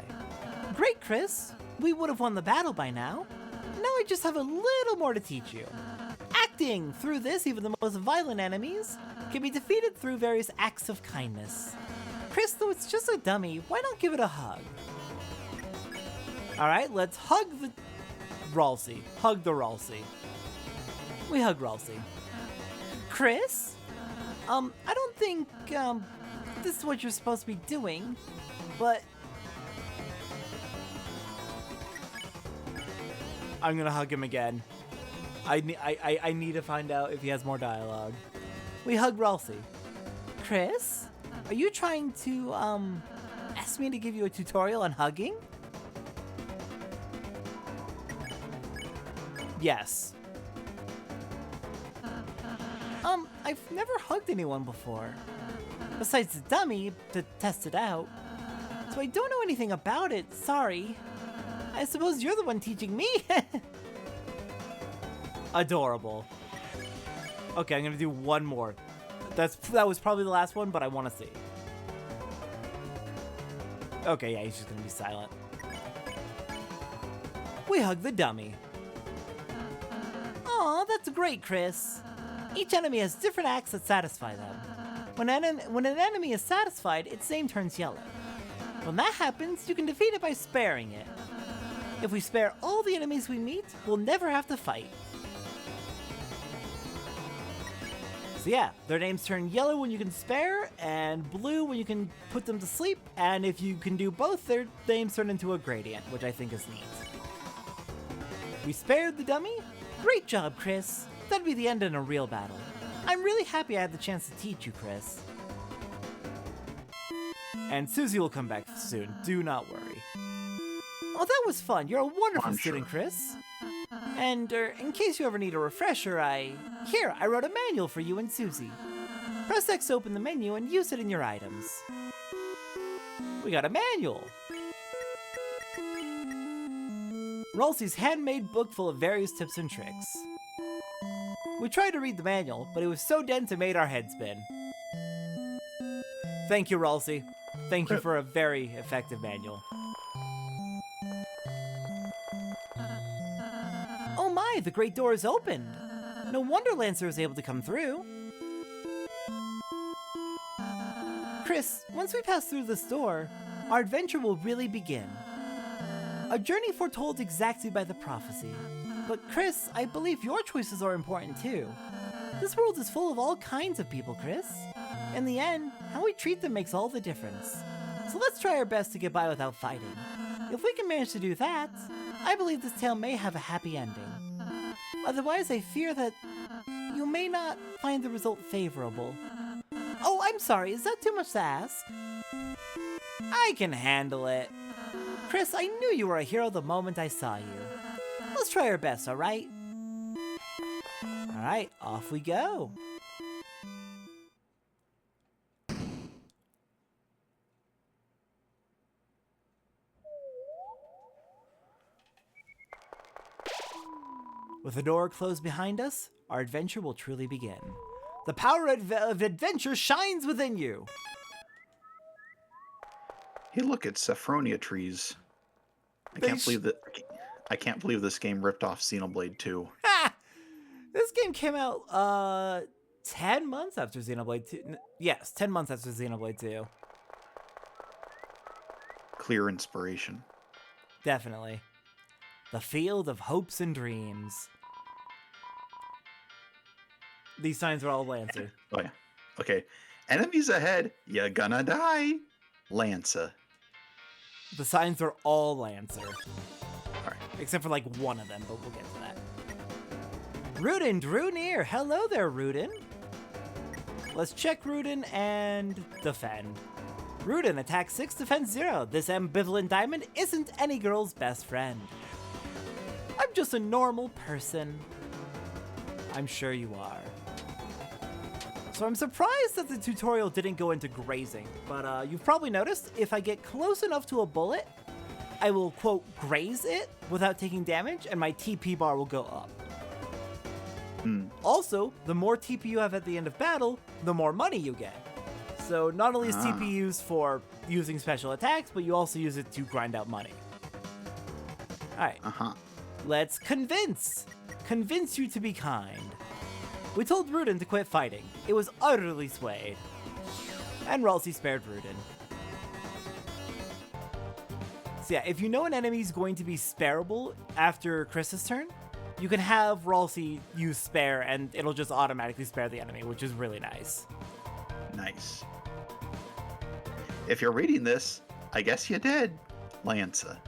Great, Chris. We would have won the battle by now. Now I just have a little more to teach you. Acting! Through this, even the most violent enemies can be defeated through various acts of kindness. Chris, though it's just a dummy, why not give it a hug? Alright, let's hug the Ralsei. Hug the Ralsei. We hug Ralsei. Chris? I don't think, this is what you're supposed to be doing, but... I'm gonna hug him again. I need to find out if he has more dialogue. We hug Ralsei. Chris? Are you trying to, ask me to give you a tutorial on hugging? Yes. I've never hugged anyone before. Besides the dummy, to test it out. So I don't know anything about it, sorry. I suppose you're the one teaching me? Adorable. Okay, I'm gonna do one more. That was probably the last one, but I want to see. Okay, yeah, he's just gonna be silent. We hug the dummy. Aw, that's great, Chris. Each enemy has different acts that satisfy them. When an enemy is satisfied, its name turns yellow. When that happens, you can defeat it by sparing it. If we spare all the enemies we meet, we'll never have to fight. So yeah, their names turn yellow when you can spare, and blue when you can put them to sleep, and if you can do both, their names turn into a gradient, which I think is neat. We spared the dummy? Great job, Chris. That'd be the end in a real battle. I'm really happy I had the chance to teach you, Chris. And Susie will come back soon, do not worry. Oh, that was fun. You're a wonderful student, Chris. And, in case you ever need a refresher, I wrote a manual for you and Susie. Press X to open the menu and use it in your items. We got a manual. Ralsei's handmade book full of various tips and tricks. We tried to read the manual, but it was so dense it made our heads spin. Thank you, Ralsei. Thank you for a very effective manual. Oh my, the great door is opened. No wonder Lancer was able to come through. Chris, once we pass through this door, our adventure will really begin. A journey foretold exactly by the prophecy. But Chris, I believe your choices are important too. This world is full of all kinds of people, Chris. In the end, how we treat them makes all the difference. So let's try our best to get by without fighting. If we can manage to do that, I believe this tale may have a happy ending. Otherwise, I fear that you may not find the result favorable. Oh, I'm sorry, is that too much to ask? I can handle it. Chris, I knew you were a hero the moment I saw you. Let's try our best, alright? Alright, off we go. With the door closed behind us, our adventure will truly begin. The power of adventure shines within you! Hey, look, it's Saffronia trees. I can't believe this game ripped off Xenoblade 2. Ha! This game came out 10 months after Xenoblade 2. Yes, 10 months after Xenoblade 2. Clear inspiration. Definitely. The field of hopes and dreams. These signs are all Lancer. Oh yeah. Okay. Enemies ahead. You're gonna die. Lancer. The signs are all Lancer. Alright. Except for like one of them, but we'll get to that. Rudin drew near. Hello there, Rudin. Let's check Rudin and defend. Rudin, attack 6, defense 0. This ambivalent diamond isn't any girl's best friend. I'm just a normal person. I'm sure you are. So I'm surprised that the tutorial didn't go into grazing, but you've probably noticed if I get close enough to a bullet, I will, quote, graze it without taking damage, and my TP bar will go up. Also, the more TP you have at the end of battle, the more money you get. So not only is TP used for using special attacks, but you also use it to grind out money. Alright. Let's convince! Convince you to be kind. We told Rudin to quit fighting. It was utterly swayed. And Ralsei spared Rudin. So yeah, if you know an enemy's going to be spareable after Chris's turn, you can have Ralsei use spare and it'll just automatically spare the enemy, which is really nice. Nice. If you're reading this, I guess you did, Lanza.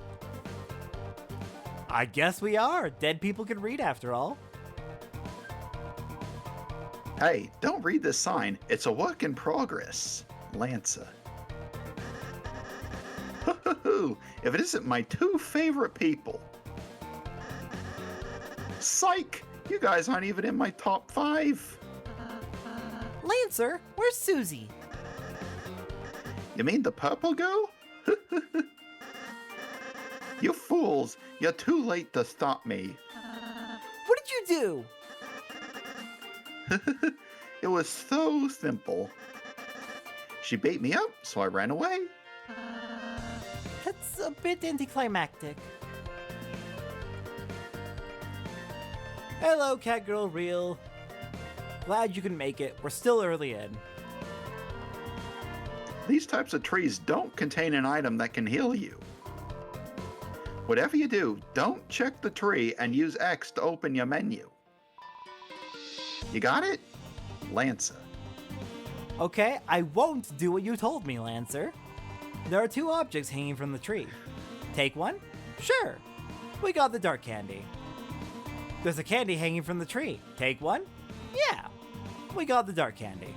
I guess we are. Dead people can read after all. Hey, don't read this sign. It's a work in progress, Lanza. If it isn't my two favorite people. Psych! You guys aren't even in my top 5. Lancer, where's Susie? You mean the purple girl? You fools! You're too late to stop me. What did you do? It was so simple. She beat me up, so I ran away. That's a bit anticlimactic. Hello, Catgirl Real. Glad you can make it. We're still early in. These types of trees don't contain an item that can heal you. Whatever you do, don't check the tree and use X to open your menu. You got it? Lanza. Okay, I won't do what you told me, Lancer. There are 2 objects hanging from the tree. Take one? Sure. We got the dark candy. There's a candy hanging from the tree. Take one? Yeah. We got the dark candy.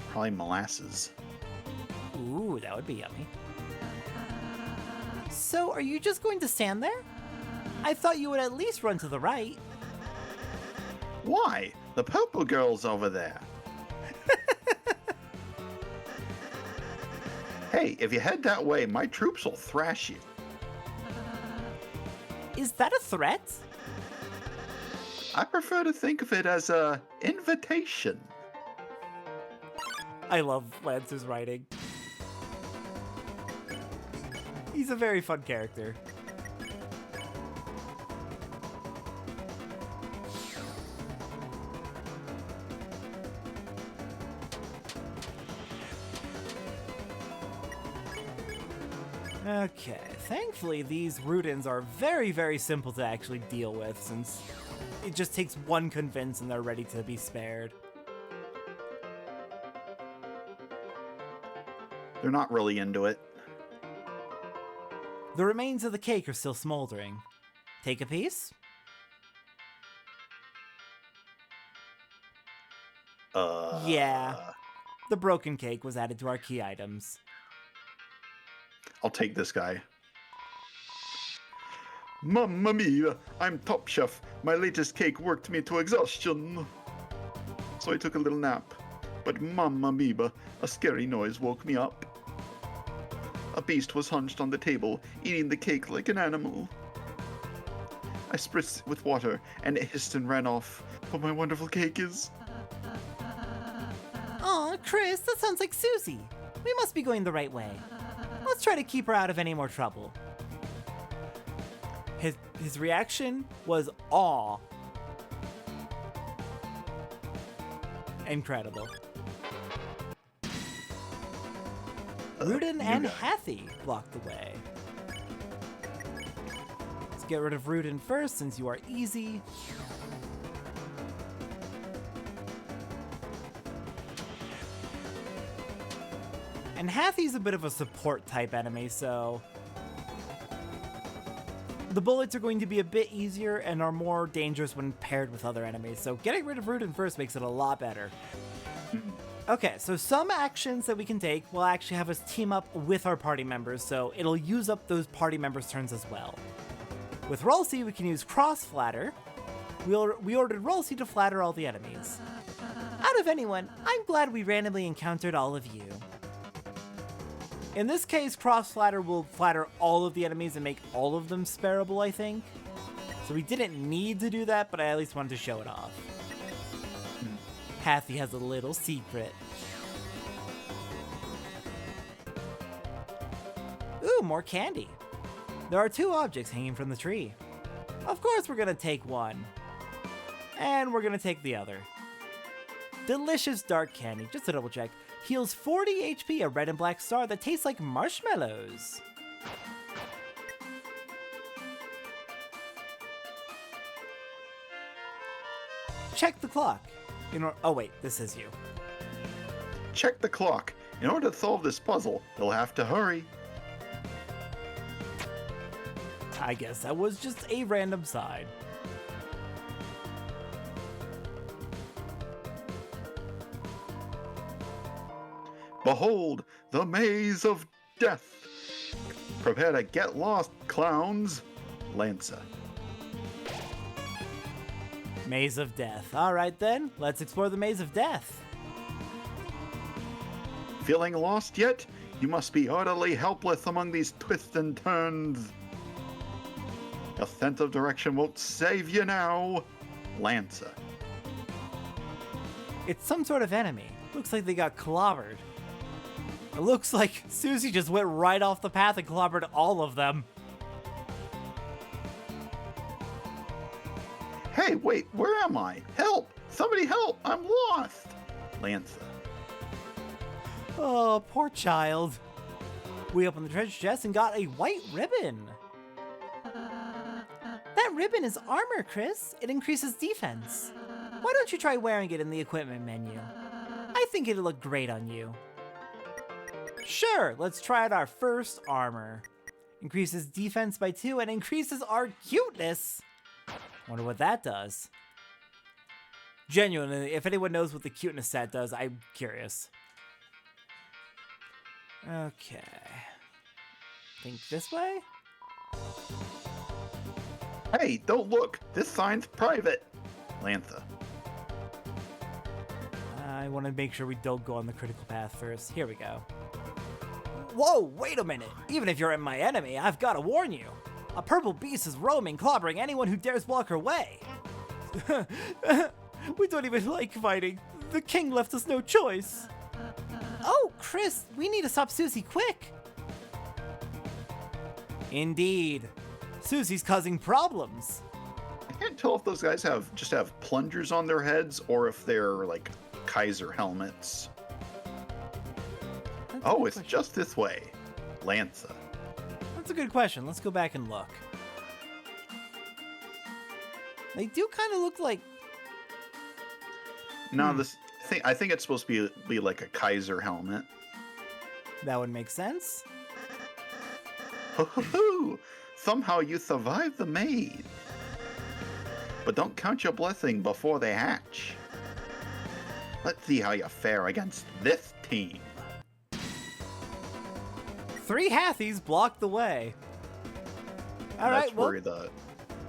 Probably molasses. Ooh, that would be yummy. So, are you just going to stand there? I thought you would at least run to the right. Why? The purple girl's over there. Hey, if you head that way, my troops will thrash you. Is that a threat? I prefer to think of it as a invitation. I love Lancer's writing. He's a very fun character. Okay, thankfully these Rudins are very, very simple to actually deal with, since it just takes one convince and they're ready to be spared. They're not really into it. The remains of the cake are still smoldering. Take a piece? Yeah. The broken cake was added to our key items. I'll take this guy. Mamma mia, I'm top chef. My latest cake worked me to exhaustion. So I took a little nap. But mamma mia, a scary noise woke me up. A beast was hunched on the table, eating the cake like an animal. I spritzed it with water, and it hissed and ran off. But my wonderful cake is... Aw, Chris, that sounds like Susie. We must be going the right way. Let's try to keep her out of any more trouble. His reaction was awe. Incredible. Rudin and Hathy blocked the way. Let's get rid of Rudin first, since you are easy. And Hathy's a bit of a support type enemy, so the bullets are going to be a bit easier and are more dangerous when paired with other enemies, so getting rid of Rudin first makes it a lot better. Okay, so some actions that we can take will actually have us team up with our party members, so it'll use up those party members' turns as well. With Ralsei, we can use Cross Flatter. We ordered Ralsei to flatter all the enemies. Out of anyone, I'm glad we randomly encountered all of you. In this case, Cross Flatter will flatter all of the enemies and make all of them spareable, I think. So we didn't need to do that, but I at least wanted to show it off. Hathy has a little secret. Ooh, more candy. There are 2 objects hanging from the tree. Of course we're gonna take one. And we're gonna take the other. Delicious dark candy, just to double check. Heals 40 HP, a red and black star that tastes like marshmallows. Check the clock. Oh wait, this is you. Check the clock. In order to solve this puzzle, you'll have to hurry. I guess that was just a random side. Behold, the maze of death. Prepare to get lost, clowns. Lanza. Maze of Death. Alright then, let's explore the Maze of Death. Feeling lost yet? You must be utterly helpless among these twists and turns. A sense of direction won't save you now. Lanza. It's some sort of enemy. Looks like they got clobbered. It looks like Susie just went right off the path and clobbered all of them. Hey, wait, where am I? Help! Somebody help! I'm lost! Lanza. Oh, poor child. We opened the treasure chest and got a white ribbon. That ribbon is armor, Chris. It increases defense. Why don't you try wearing it in the equipment menu? I think it'll look great on you. Sure, let's try out our first armor. Increases defense by 2 and increases our cuteness. Wonder what that does. Genuinely, if anyone knows what the cuteness stat does, I'm curious. Okay. Think this way? Hey, don't look! This sign's private! Lanza. I want to make sure we don't go on the critical path first. Here we go. Whoa, wait a minute! Even if you're my enemy, I've got to warn you. A purple beast is roaming, clobbering anyone who dares block her way. We don't even like fighting. The king left us no choice. Oh, Chris, we need to stop Susie quick. Indeed. Susie's causing problems. I can't tell if those guys just have plungers on their heads or if they're like Kaiser helmets. Oh, it's just this way. Lanza. That's a good question. Let's go back and look. They do kind of look like... No, I think it's supposed to be like a Kaiser helmet. That would make sense. Ho-ho-ho! Somehow you survived the maze. But don't count your blessing before they hatch. Let's see how you fare against this team. 3 Hathies blocked the way. Alright, well...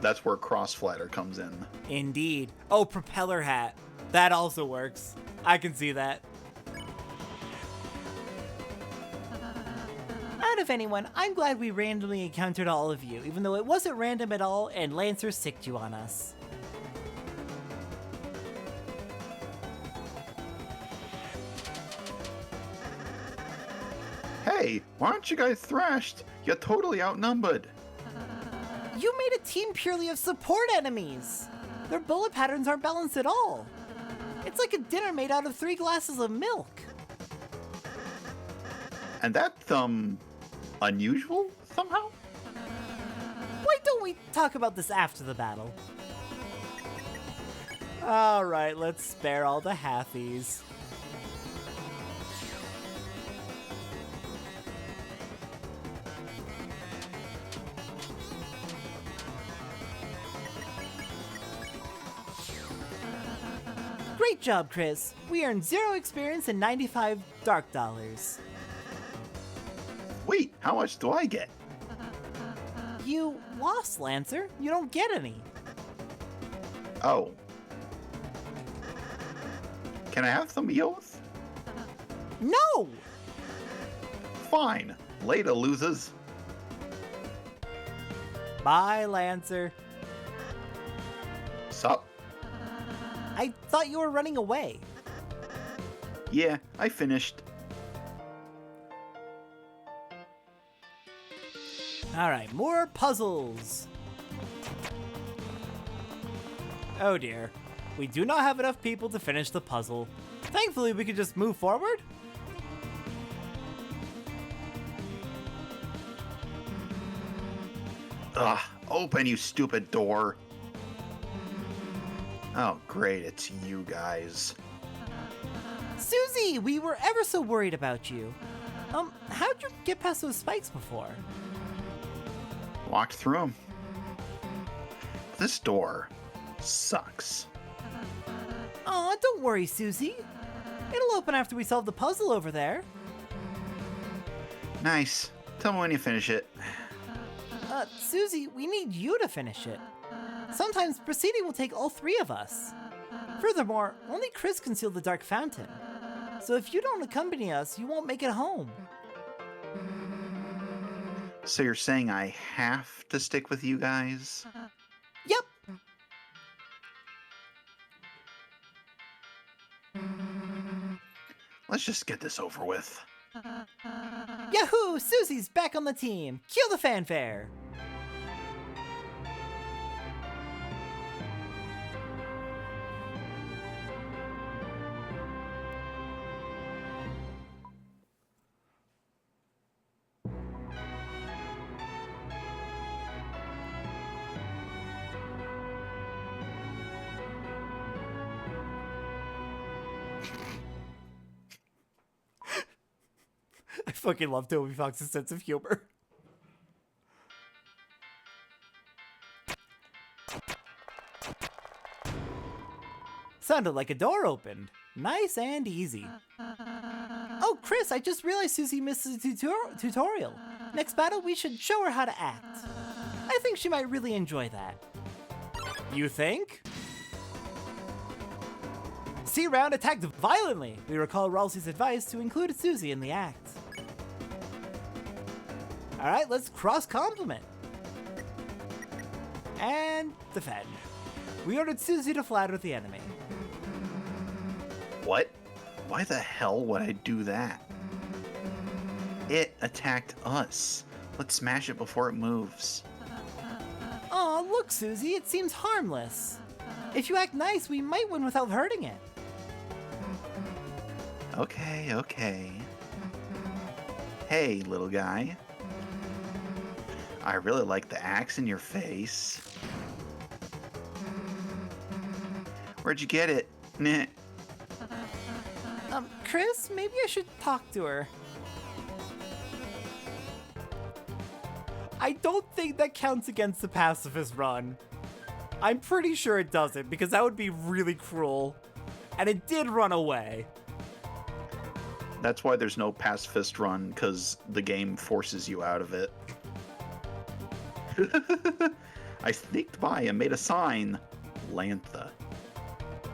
That's where Crossflatter comes in. Indeed. Oh, propeller hat. That also works. I can see that. Out of anyone, I'm glad we randomly encountered all of you, even though it wasn't random at all and Lancer sicked you on us. Hey, why aren't you guys thrashed? You're totally outnumbered. You made a team purely of support enemies. Their bullet patterns aren't balanced at all. It's like a dinner made out of 3 glasses of milk. And that's, unusual somehow? Why don't we talk about this after the battle? Alright, let's spare all the Hathies. Great job, Chris. We earned 0 experience and 95 dark dollars. Wait, how much do I get? You lost, Lancer. You don't get any. Oh. Can I have some of yours? No! Fine. Later, losers. Bye, Lancer. Sup? I thought you were running away. Yeah, I finished. Alright, more puzzles. Oh dear. We do not have enough people to finish the puzzle. Thankfully, we can just move forward. Ugh, open, you stupid door. Oh, great, it's you guys. Susie, we were ever so worried about you. How'd you get past those spikes before? Walked through them. This door sucks. Aw, don't worry, Susie. It'll open after we solve the puzzle over there. Nice. Tell me when you finish it. Susie, we need you to finish it. Sometimes proceeding will take all three of us. Furthermore, only Chris can seal the dark fountain. So if you don't accompany us, you won't make it home. So you're saying I have to stick with you guys? Yep. Let's just get this over with. Yahoo! Susie's back on the team. Cue the fanfare. I fucking love Toby Fox's sense of humor. Sounded like a door opened. Nice and easy. Oh, Chris, I just realized Susie missed the tutorial. Next battle, we should show her how to act. I think she might really enjoy that. You think? C round attacked violently. We recall Ralsei's advice to include Susie in the act. Alright, let's cross compliment. And defend. We ordered Susie to flatter the enemy. What? Why the hell would I do that? It attacked us. Let's smash it before it moves. Aw, look, Susie, it seems harmless. If you act nice, we might win without hurting it. Okay, okay. Hey, little guy. I really like the axe in your face. Where'd you get it? Nah. Chris, maybe I should talk to her. I don't think that counts against the pacifist run. I'm pretty sure it doesn't, because that would be really cruel. And it did run away. That's why there's no pacifist run, because the game forces you out of it. I sneaked by and made a sign. Lantha.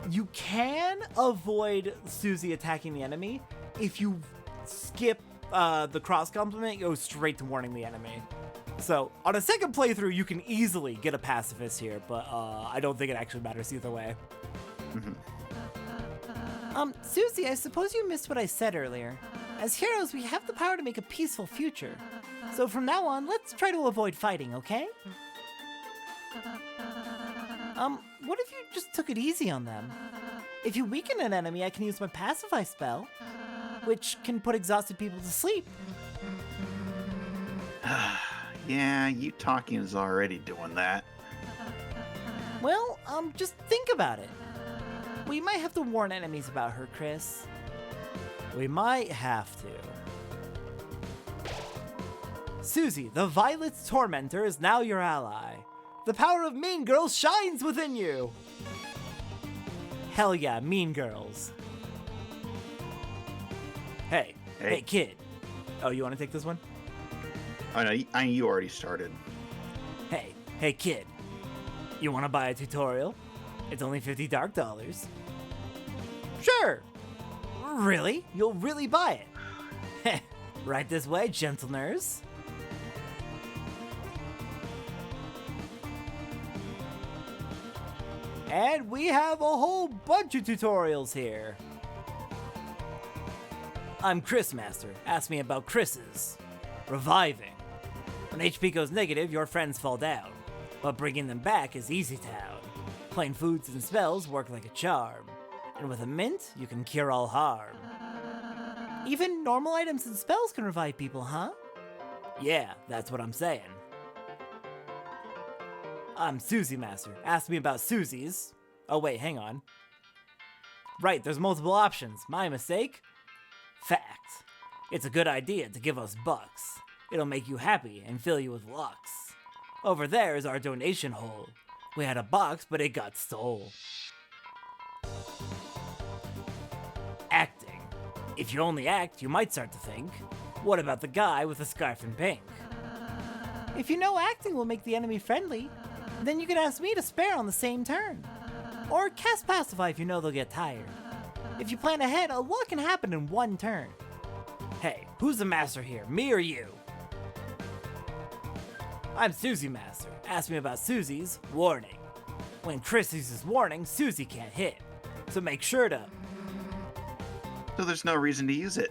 You can avoid Susie attacking the enemy if you skip the cross compliment, go straight to warning the enemy. So on a second playthrough, you can easily get a pacifist here, but I don't think it actually matters either way. Susie, I suppose you missed what I said earlier. As heroes, we have the power to make a peaceful future. So from now on, let's try to avoid fighting, okay? What if you just took it easy on them? If you weaken an enemy, I can use my pacify spell, which can put exhausted people to sleep. Yeah, you talking is already doing that. Well, just think about it. We might have to warn enemies about her, Chris. We might have to. Susie, the Violet's Tormentor is now your ally. The power of Mean Girls shines within you! Hell yeah, Mean Girls. Hey, kid. Oh, you want to take this one? Oh no, you already started. Hey kid. You want to buy a tutorial? It's only $50 dark dollars. Sure! Really? You'll really buy it? Right this way, gentle nurse. And we have a whole bunch of tutorials here. I'm Chris Master. Ask me about Chris's. Reviving. When HP goes negative, your friends fall down. But bringing them back is easy town. Plain foods and spells work like a charm. And with a mint, you can cure all harm. Even normal items and spells can revive people, huh? Yeah, that's what I'm saying. I'm Susie Master. Ask me about Susie's. Oh wait, hang on. Right, there's multiple options. My mistake? Fact. It's a good idea to give us bucks. It'll make you happy and fill you with lux. Over there is our donation hole. We had a box, but it got stole. Acting. If you only act, you might start to think, what about the guy with the scarf in pink? If you know acting will make the enemy friendly, then you can ask me to spare on the same turn. Or cast Pacify if you know they'll get tired. If you plan ahead, a lot can happen in one turn. Hey, who's the master here, me or you? I'm Susie Master. Ask me about Susie's warning. When Chris uses warning, Susie can't hit. So make sure to... So there's no reason to use it.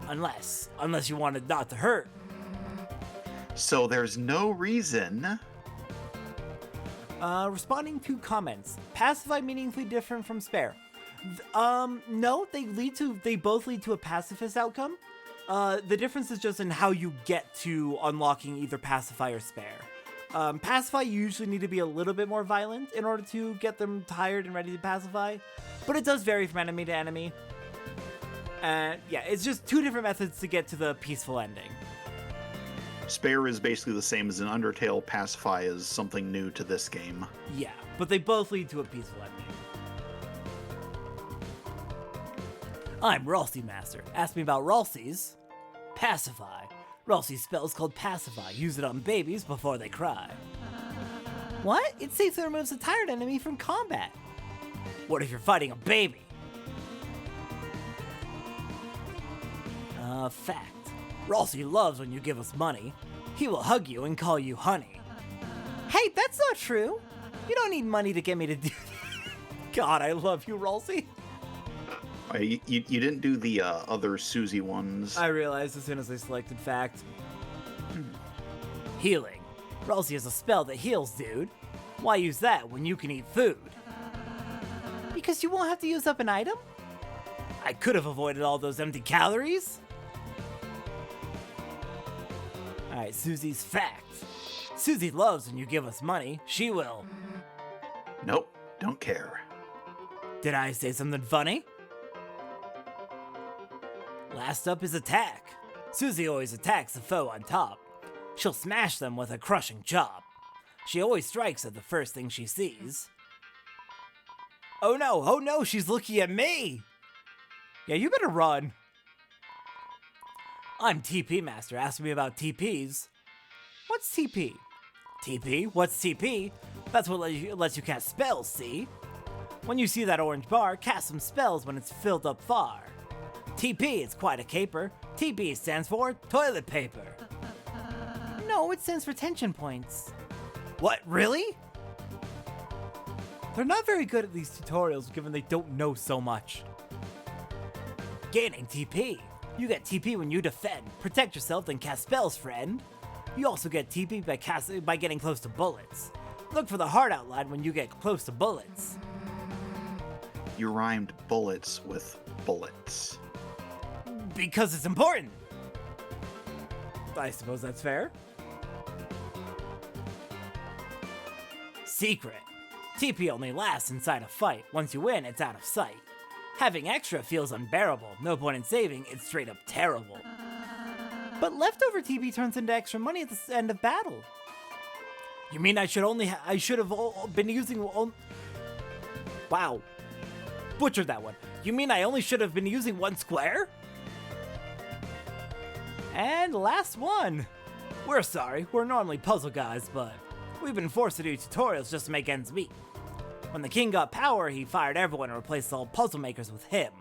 Unless you wanted not to hurt. So there's no reason... Responding to comments. Pacify meaningfully different from spare. No, they both lead to a pacifist outcome. The difference is just in how you get to unlocking either Pacify or Spare. Pacify, you usually need to be a little bit more violent in order to get them tired and ready to pacify, but it does vary from enemy to enemy. And yeah, it's just two different methods to get to the peaceful ending. Spare is basically the same as an Undertale. Pacify is something new to this game. Yeah, but they both lead to a peaceful ending. I'm Ralsei Master. Ask me about Ralsei's Pacify. Ralsei's spell is called Pacify. Use it on babies before they cry. What? It safely removes a tired enemy from combat. What if you're fighting a baby? Fact. Ralsei loves when you give us money. He will hug you and call you honey. Hey, that's not true. You don't need money to get me to do God, I love you, Ralsei. You didn't do the other Susie ones. I realized as soon as I selected fact. Healing. Ralsei has a spell that heals, dude. Why use that when you can eat food? Because you won't have to use up an item? I could have avoided all those empty calories. Alright, Susie's fact. Susie loves when you give us money. She will. Nope, don't care. Did I say something funny? Last up is attack. Susie always attacks the foe on top. She'll smash them with a crushing chop. She always strikes at the first thing she sees. Oh no, she's looking at me! Yeah, you better run. I'm TP Master. Ask me about TPs. What's TP? TP? What's TP? That's what lets you cast spells, see? When you see that orange bar, cast some spells when it's filled up far. TP is quite a caper. TP stands for toilet paper. No, it stands for tension points. What, really? They're not very good at these tutorials given they don't know so much. Gaining TP. You get TP when you defend. Protect yourself, then cast spells, friend. You also get TP by getting close to bullets. Look for the heart outline when you get close to bullets. You rhymed bullets with bullets. Because it's important. I suppose that's fair. Secret. TP only lasts inside a fight. Once you win, it's out of sight. Having extra feels unbearable. No point in saving, it's straight up terrible. But leftover TP turns into extra money at the end of battle. You mean I should have been using... Wow. Butchered that one. You mean I only should have been using one square? And last one. We're sorry, we're normally puzzle guys, but we've been forced to do tutorials just to make ends meet. When the king got power, he fired everyone and replaced all puzzle makers with him.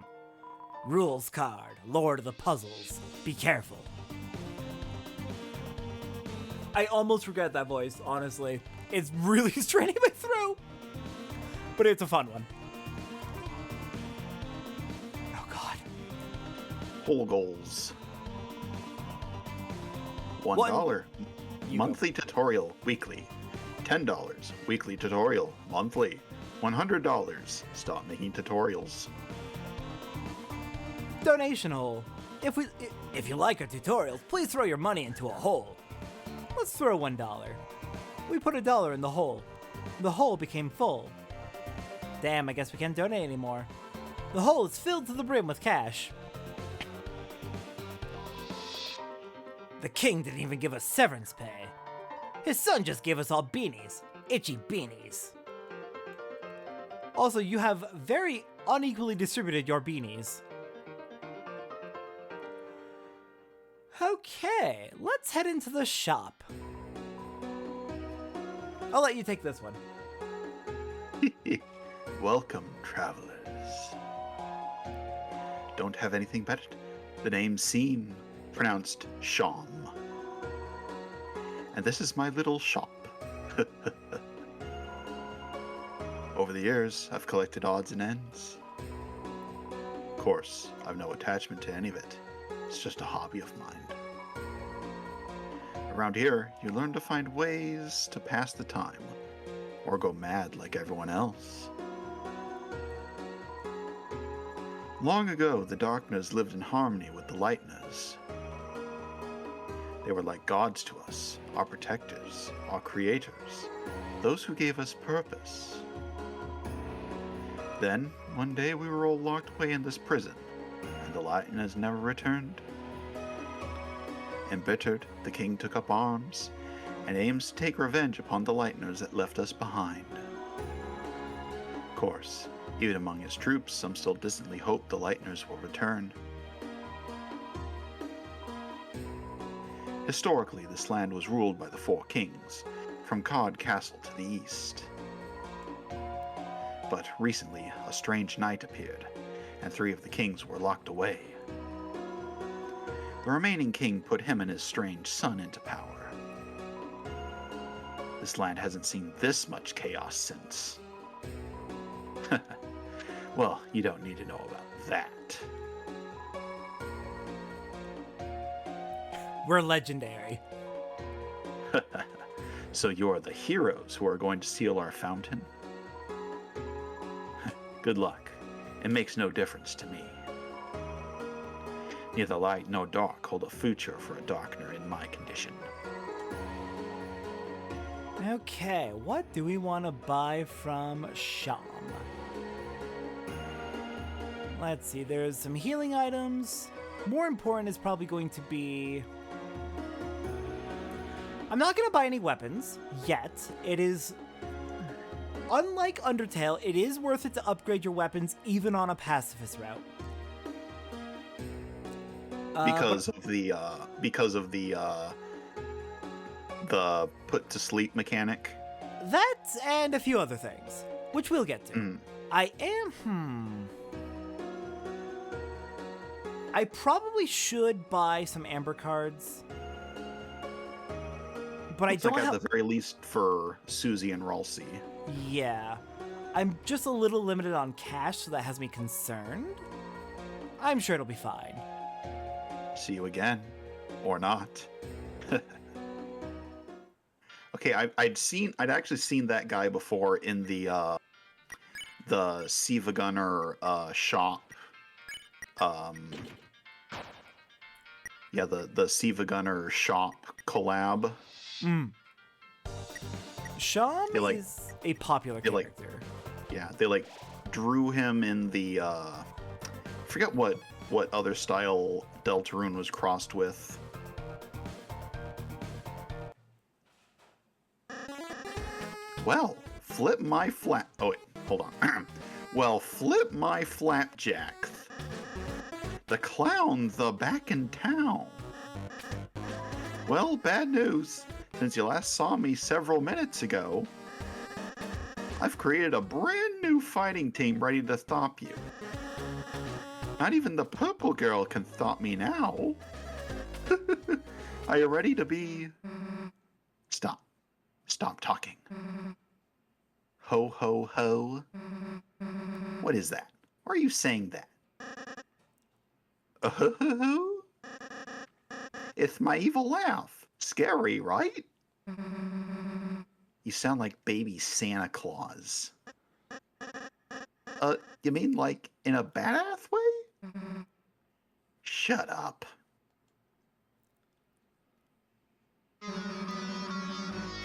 Rules card, Lord of the Puzzles. Be careful. I almost regret that voice, honestly. It's really straining my throat. But it's a fun one. Oh god. Whole goals. $1. Monthly tutorial, weekly. $10. Weekly tutorial, monthly. $100. Stop making tutorials. Donation hole. If you like our tutorials, please throw your money into a hole. Let's throw $1. We put $1 in the hole. The hole became full. Damn, I guess we can't donate anymore. The hole is filled to the brim with cash. The king didn't even give us severance pay. His son just gave us all beanies. Itchy beanies. Also, you have very unequally distributed your beanies. Okay, let's head into the shop. I'll let you take this one. Welcome, travelers. Don't have anything better. The name's Seam, pronounced Sham. And this is my little shop. Over the years, I've collected odds and ends. Of course, I've no attachment to any of it. It's just a hobby of mine. Around here, you learn to find ways to pass the time, or go mad like everyone else. Long ago, the Darkness lived in harmony with the Lightness. They were like gods to us, our protectors, our creators, those who gave us purpose. Then, one day we were all locked away in this prison, and the Lightness never returned. Embittered, the king took up arms, and aims to take revenge upon the Lightners that left us behind. Of course, even among his troops, some still distantly hope the Lightners will return. Historically, this land was ruled by the Four Kings, from Cod Castle to the east. But recently, a strange knight appeared, and 3 of the kings were locked away. The remaining king put him and his strange son into power. This land hasn't seen this much chaos since. Well, you don't need to know about that. We're legendary. So you're the heroes who are going to seal our fountain? Good luck. It makes no difference to me. Neither light nor dark hold a future for a darkener in my condition. Okay, what do we want to buy from Sham? Let's see, there's some healing items. More important is probably going to be... I'm not going to buy any weapons yet. It is... Unlike Undertale, it is worth it to upgrade your weapons even on a pacifist route. Because of the put to sleep mechanic. That and a few other things, which we'll get to. I probably should buy some amber cards, but I don't like have. At the very least for Susie and Ralsei. Yeah, I'm just a little limited on cash, so that has me concerned. I'm sure it'll be fine. See you again, or not. Okay, I'd actually seen that guy before in the Siva Gunner shop. Yeah, the Siva Gunner shop collab. Sham is a popular character. They drew him in the forget what other style Deltarune was crossed with. Well, flip my flap. Oh wait, hold on. Well, flip my flapjack. The clown's back in town. Well, bad news. Since you last saw me several minutes ago, I've created a brand new fighting team ready to stop you. Not even the purple girl can stop me now. Are you ready to be... Stop. Stop talking. Ho, ho, ho. What is that? Why are you saying that? It's my evil laugh. Scary, right? You sound like baby Santa Claus. You mean like in a badass way? Shut up.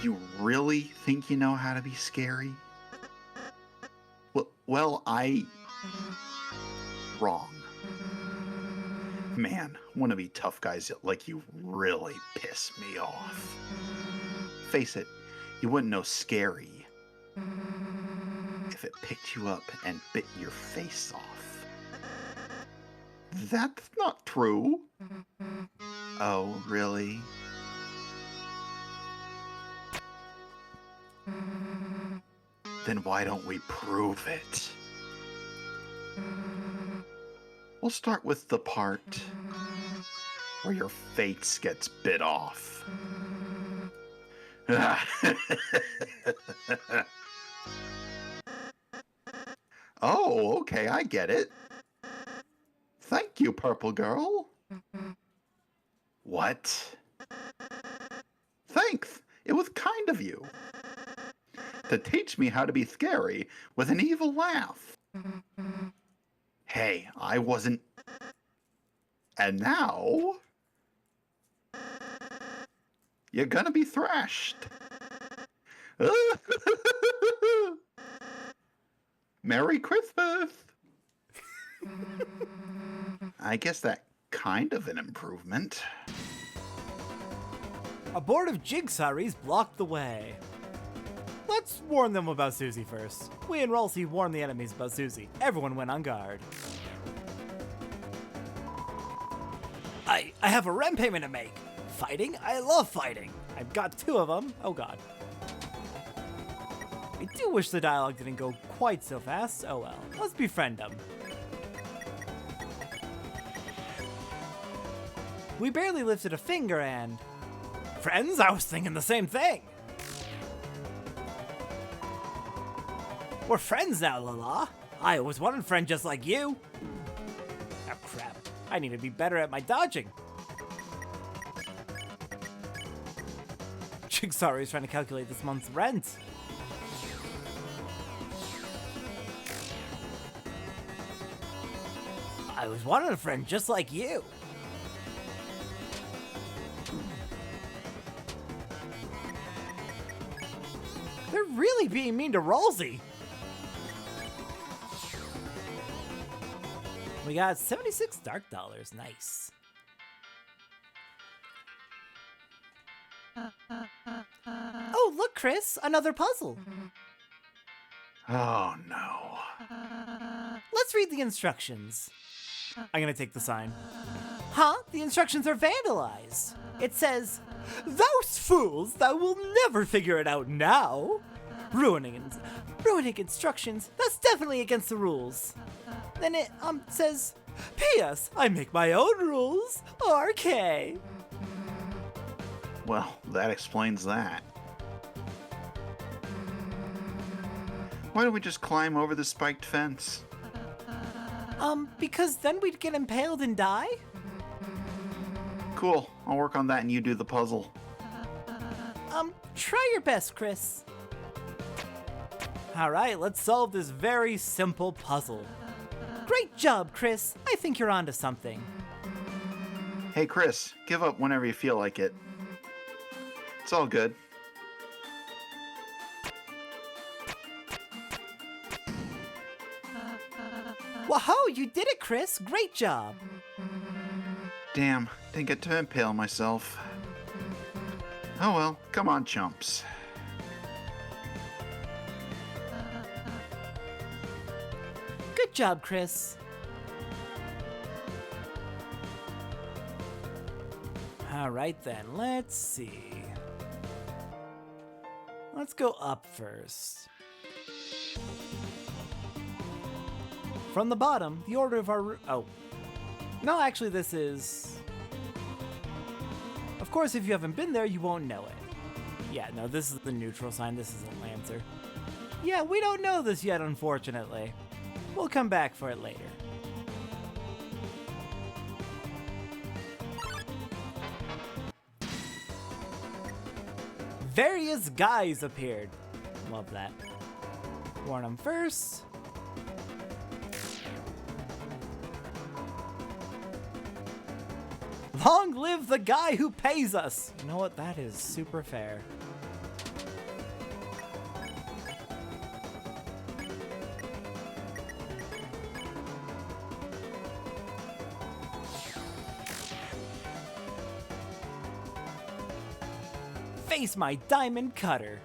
You really think you know how to be scary? Well, wrong. Man, wannabe tough guys like you really piss me off. Face it, you wouldn't know scary if it picked you up and bit your face off. That's not true. Oh, really? Then why don't we prove it? We'll start with the part where your face gets bit off. Oh, okay, I get it. Thank you, Purple Girl. What? Thanks. It was kind of you. To teach me how to be scary with an evil laugh. Hey, I wasn't... And now... You're gonna be thrashed. Merry Christmas! I guess that kind of an improvement. A board of Jigsawries blocked the way. Let's warn them about Susie first. We and Ralsei warned the enemies about Susie. Everyone went on guard. I have a rent payment to make. Fighting? I love fighting. I've got 2 of them. Oh god. I do wish the dialogue didn't go quite so fast. Oh well. Let's befriend them. We barely lifted a finger and... Friends? I was thinking the same thing. We're friends now, Lala. I always wanted a friend just like you. Oh crap. I need to be better at my dodging. Jigsaw is trying to calculate this month's rent. I always wanted a friend just like you. They're really being mean to Ralsei. We got 76 dark dollars. Nice. Oh, look, Chris. Another puzzle. Oh, no. Let's read the instructions. I'm gonna take the sign. Huh? The instructions are vandalized. It says, "Those fools that will never figure it out now." Ruining instructions. That's definitely against the rules. Then it says, "P.S. I make my own rules. RK." Well, that explains that. Why don't we just climb over the spiked fence? Because then we'd get impaled and die? Cool. I'll work on that and you do the puzzle. Try your best, Chris. Alright, let's solve this very simple puzzle. Great job, Chris. I think you're onto something. Hey, Chris, give up whenever you feel like it. It's all good. Whoa, you did it, Chris. Great job. Damn, didn't get to impale myself. Oh well, come on, chumps. Good job, Chris. Alright then, let's see. Let's go up first. From the bottom, the order of our oh. No, actually this is... Of course, if you haven't been there, you won't know it. Yeah, no, this is the neutral sign, this isn't Lancer. Yeah, we don't know this yet, unfortunately. We'll come back for it later. Various guys appeared. Love that. Warn them first. Long live the guy who pays us! You know what? That is super fair. face my diamond cutter.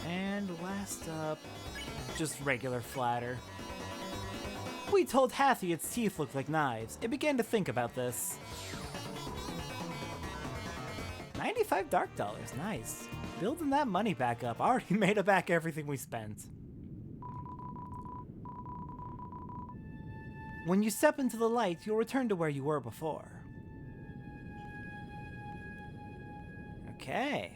And last up, just regular flatter. We told Hathy its teeth looked like knives. It began to think about this. 95 dark dollars, nice. Building that money back up. Already made it back everything we spent. When you step into the light, you'll return to where you were before. Okay.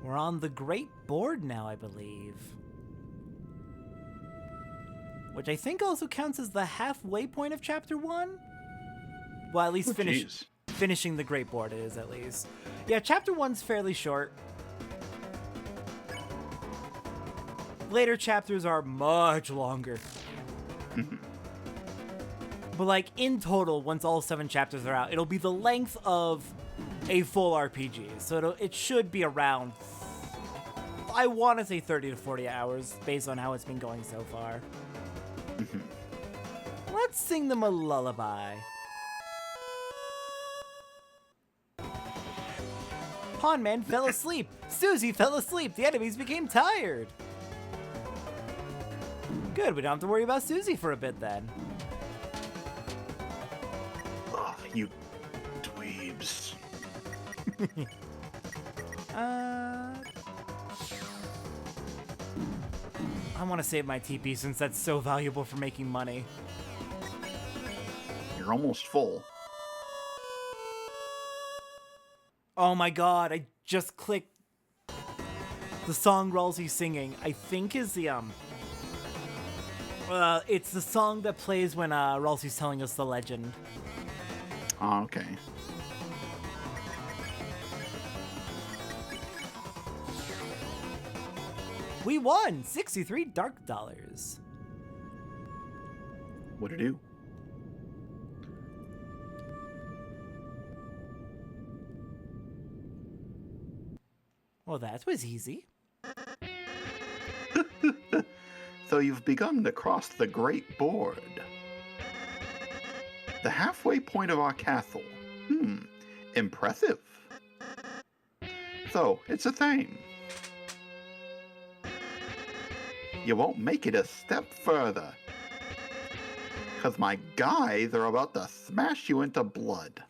We're on the Great Board now, I believe. Which I think also counts as the halfway point of Chapter 1? Well, at least finishing the Great Board it is, at least. Yeah, Chapter 1's fairly short. Later chapters are much longer. But like, in total, once all 7 chapters are out, it'll be the length of a full RPG. So it should be around, I want to say 30 to 40 hours, based on how it's been going so far. Let's sing them a lullaby. Pawnman fell asleep. Susie fell asleep. The enemies became tired. Good, we don't have to worry about Susie for a bit then. Ugh, you dweebs. I want to save my TP since that's so valuable for making money. You're almost full. Oh my god, I just clicked. The song Ralsei's singing, I think is the, it's the song that plays when, Ralsei's telling us the legend. Oh, okay. We won! 63 dark dollars. What'd it do? Well, that was easy. So you've begun to cross the Great Board. The halfway point of our castle. Impressive. So, it's a thing. You won't make it a step further. 'Cause my guys are about to smash you into blood.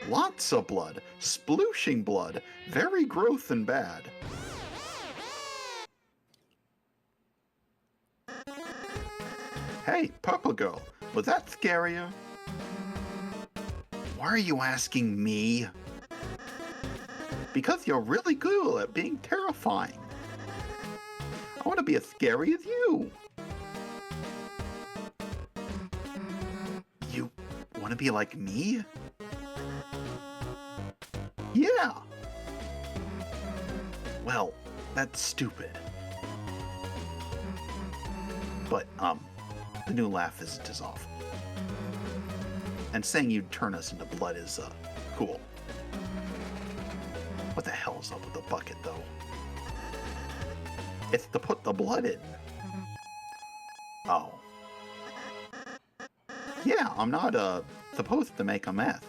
Lots of blood. Splooshing blood. Very gross and bad. Hey, Purple Girl, was that scarier? Why are you asking me? Because you're really good at being terrifying. I want to be as scary as you. You want to be like me? Yeah. Well, that's stupid. But, the new laugh isn't as awful. And saying you'd turn us into blood is, cool. What the hell's up with the bucket, though? It's to put the blood in. Oh. Yeah, I'm not, supposed to make a mess.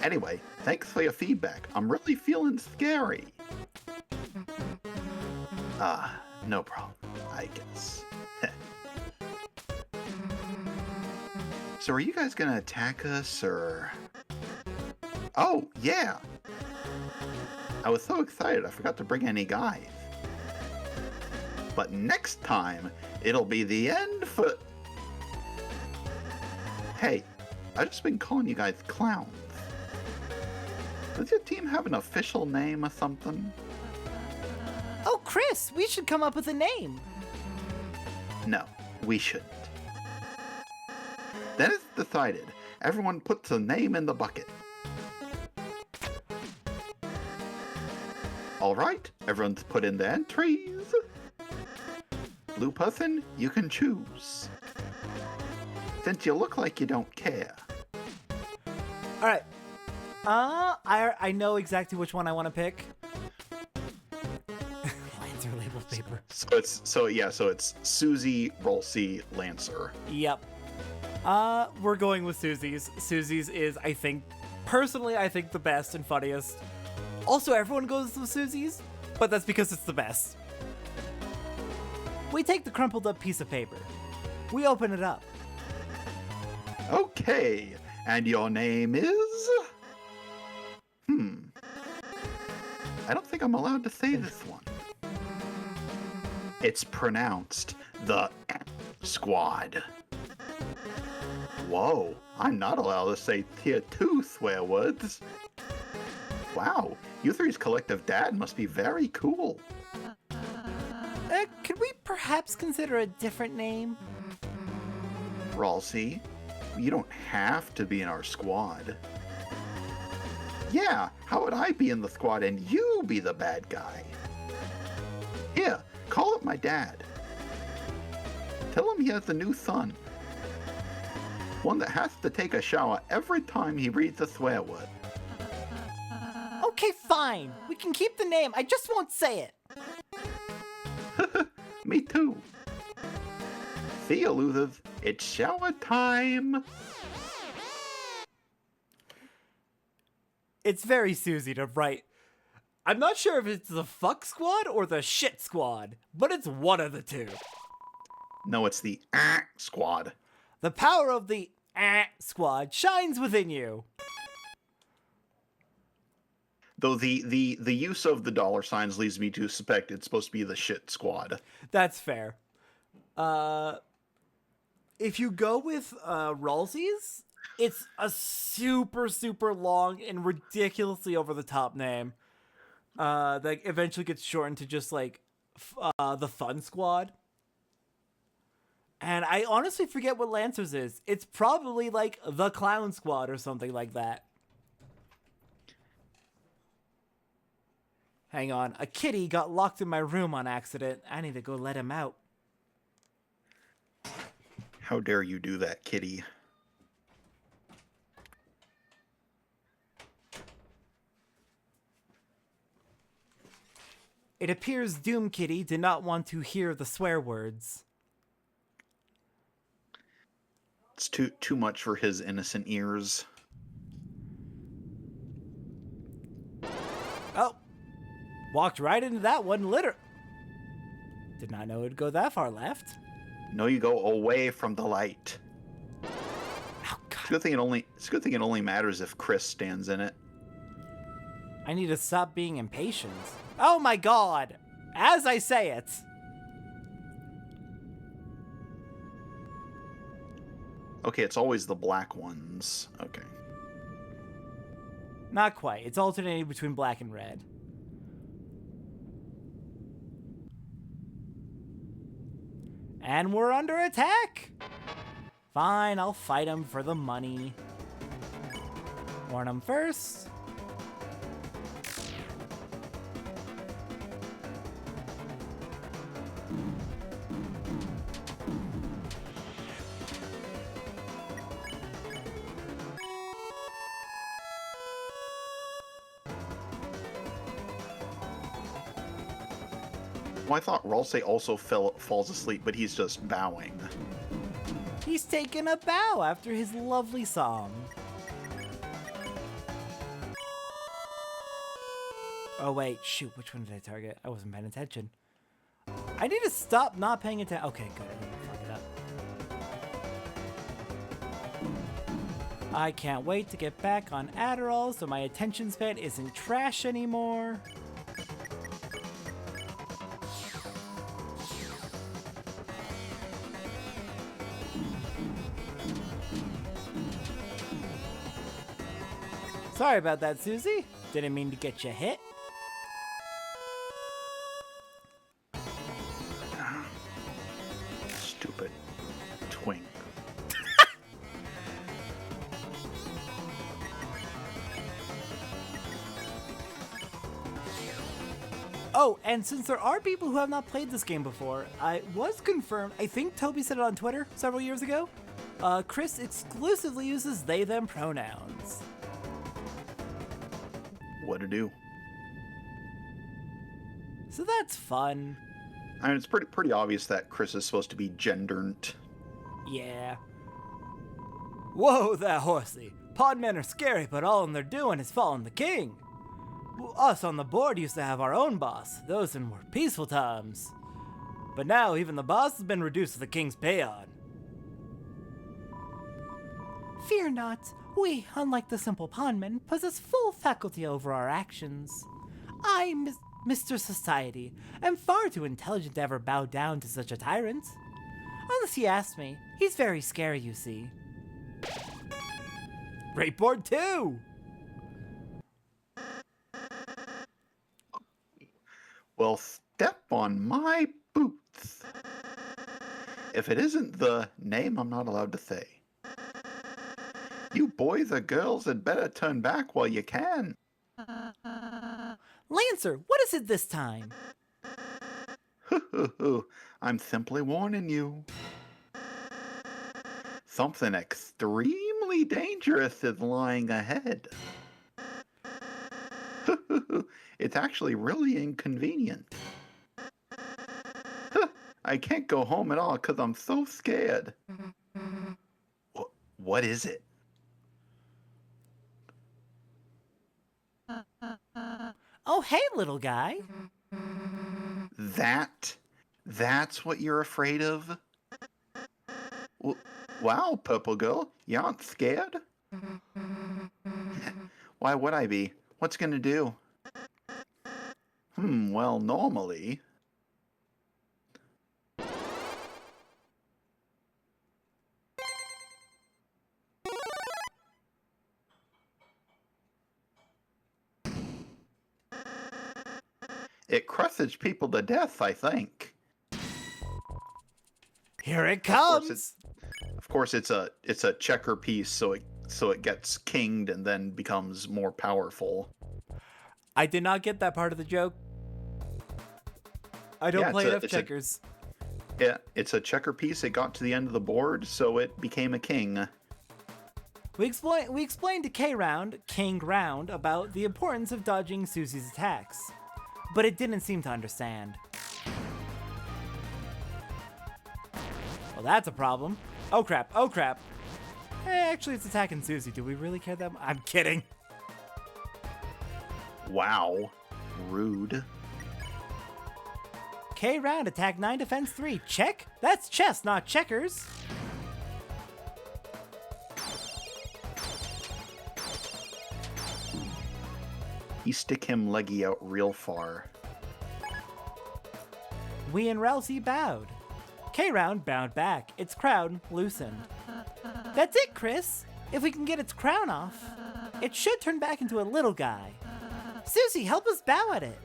Anyway, thanks for your feedback. I'm really feeling scary. No problem, I guess. So are you guys gonna attack us, or... Oh, yeah! I was so excited I forgot to bring any guys. But next time, it'll be the end for... Hey, I've just been calling you guys clowns. Does your team have an official name or something? Oh, Chris, we should come up with a name. No, we shouldn't. Then it's decided. Everyone puts a name in the bucket. Alright, everyone's put in their entries. Blue person, you can choose. Since you look like you don't care. All right. I know exactly which one I want to pick. Lancer label paper. So it's Susie, Rolsey, Lancer. Yep. We're going with Susie's. Susie's is, I think, personally, I think the best and funniest. Also, everyone goes with Susie's, but that's because it's the best. We take the crumpled up piece of paper. We open it up. Okay, and your name is? I don't think I'm allowed to say this one. It's pronounced the Squad. Whoa, I'm not allowed to say tier 2 swear words. Wow, you three's collective dad must be very cool. Could we perhaps consider a different name? Rolsey, you don't have to be in our squad. Yeah, how would I be in the squad and you be the bad guy? Here, call up my dad. Tell him he has a new son. One that has to take a shower every time he reads a swear word. Okay, fine. We can keep the name. I just won't say it. Me too. See you, losers. It's shower time. It's very Susie to write. I'm not sure if it's the fuck squad or the shit squad, but it's one of the two. No, it's the squad. The power of the squad shines within you. Though the use of the dollar signs leads me to suspect it's supposed to be the shit squad. That's fair. If you go with Rolsey's, it's a super, super long and ridiculously over-the-top name that eventually gets shortened to just, like, the Fun Squad. And I honestly forget what Lancer's is. It's probably, like, the Clown Squad or something like that. Hang on. A kitty got locked in my room on accident. I need to go let him out. How dare you do that, kitty? It appears Doom Kitty did not want to hear the swear words. It's too much for his innocent ears. Oh. Walked right into that one, literally. Did not know it'd go that far left. No, you go away from the light. Oh, God. It's a good thing it only matters if Chris stands in it. I need to stop being impatient. Oh my God! As I say it. Okay, it's always the black ones. Okay. Not quite. It's alternating between black and red. And we're under attack! Fine, I'll fight him for the money. Warn him first. Well, I thought Rolsey also falls asleep, but he's just bowing. He's taking a bow after his lovely song. Oh wait, shoot, which one did I target? I wasn't paying attention. I need to stop not paying attention. Okay, good, I didn't fuck it up. I can't wait to get back on Adderall so my attention span isn't trash anymore. Sorry about that, Susie. Didn't mean to get you hit. Stupid twink. Oh, and since there are people who have not played this game before, I was confirmed, I think Toby said it on Twitter several years ago, Chris exclusively uses they them pronouns. What to do? So that's fun. I mean, it's pretty obvious that Chris is supposed to be gendered. Yeah. Whoa, that horsey. Podmen are scary, but all they're doing is following the king. Us on the board used to have our own boss. Those were peaceful times. But now even the boss has been reduced to the king's peon. Fear not. We, unlike the simple pondmen, possess full faculty over our actions. I, Mr. Society, am far too intelligent to ever bow down to such a tyrant. Unless he asks me. He's very scary, you see. Great board too! Well, step on my boots. If it isn't the name I'm not allowed to say. You boys or girls had better turn back while you can. Lancer, what is it this time? I'm simply warning you. Something extremely dangerous is lying ahead. It's actually really inconvenient. I can't go home at all because I'm so scared. What is it? Oh, hey, little guy. That's what you're afraid of? Wow, Purple Girl, you aren't scared? Why would I be? What's gonna do? Well, normally... It crushes people to death, I think. Here it comes. Of course, it's a checker piece, so it gets kinged and then becomes more powerful. I did not get that part of the joke. I don't play enough checkers. Yeah, it's a checker piece. It got to the end of the board, so it became a king. We explained to King Round, about the importance of dodging Susie's attacks, but it didn't seem to understand. Well, that's a problem. Oh crap, oh crap. Hey, actually it's attacking Susie. Do we really care that much? I'm kidding. Wow. Rude. Round, attack 9, defense 3. Check? That's chess, not checkers. You stick him leggy out real far. We and Rousey bowed. Round bowed back, its crown loosened. That's it, Chris. If we can get its crown off, it should turn back into a little guy. Susie, help us bow at it.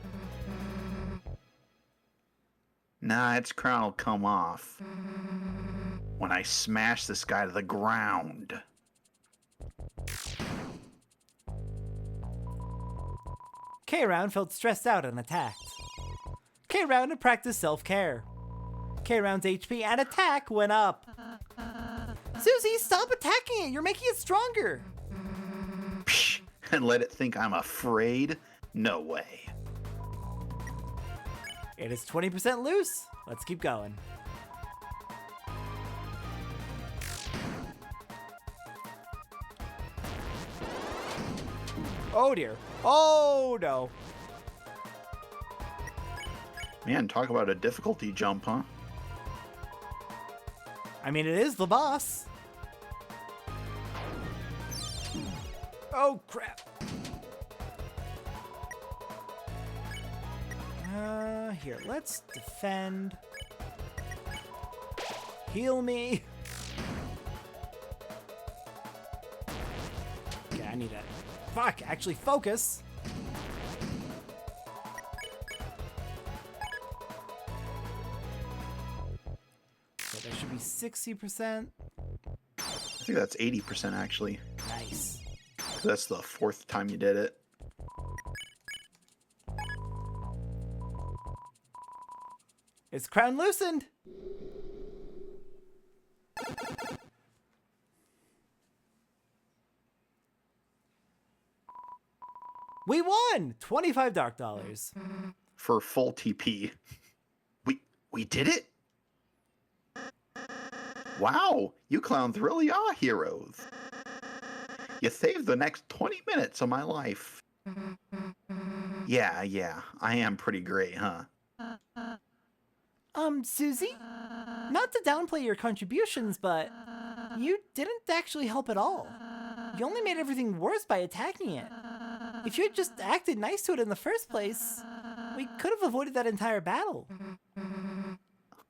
Nah, its crown will come off when I smash this guy to the ground. Round felt stressed out and attacked. Round had practiced self-care. Round's HP and attack went up. Susie, stop attacking it! You're making it stronger! Psh, and let it think I'm afraid? No way. It is 20% loose. Let's keep going. Oh dear. Oh no. Man, talk about a difficulty jump, huh? I mean, it is the boss. Oh crap. Here, let's defend. Heal me. Okay, I need to, actually focus. So there should be 60%. I think that's 80% actually. Nice. That's the 4th time you did it. Its crown loosened. We won! 25 dark dollars. for full TP. We did it? Wow, you clowns really are heroes. You saved the next 20 minutes of my life. Yeah, I am pretty great, huh? Susie? Not to downplay your contributions, but you didn't actually help at all. You only made everything worse by attacking it. If you had just acted nice to it in the first place, we could have avoided that entire battle.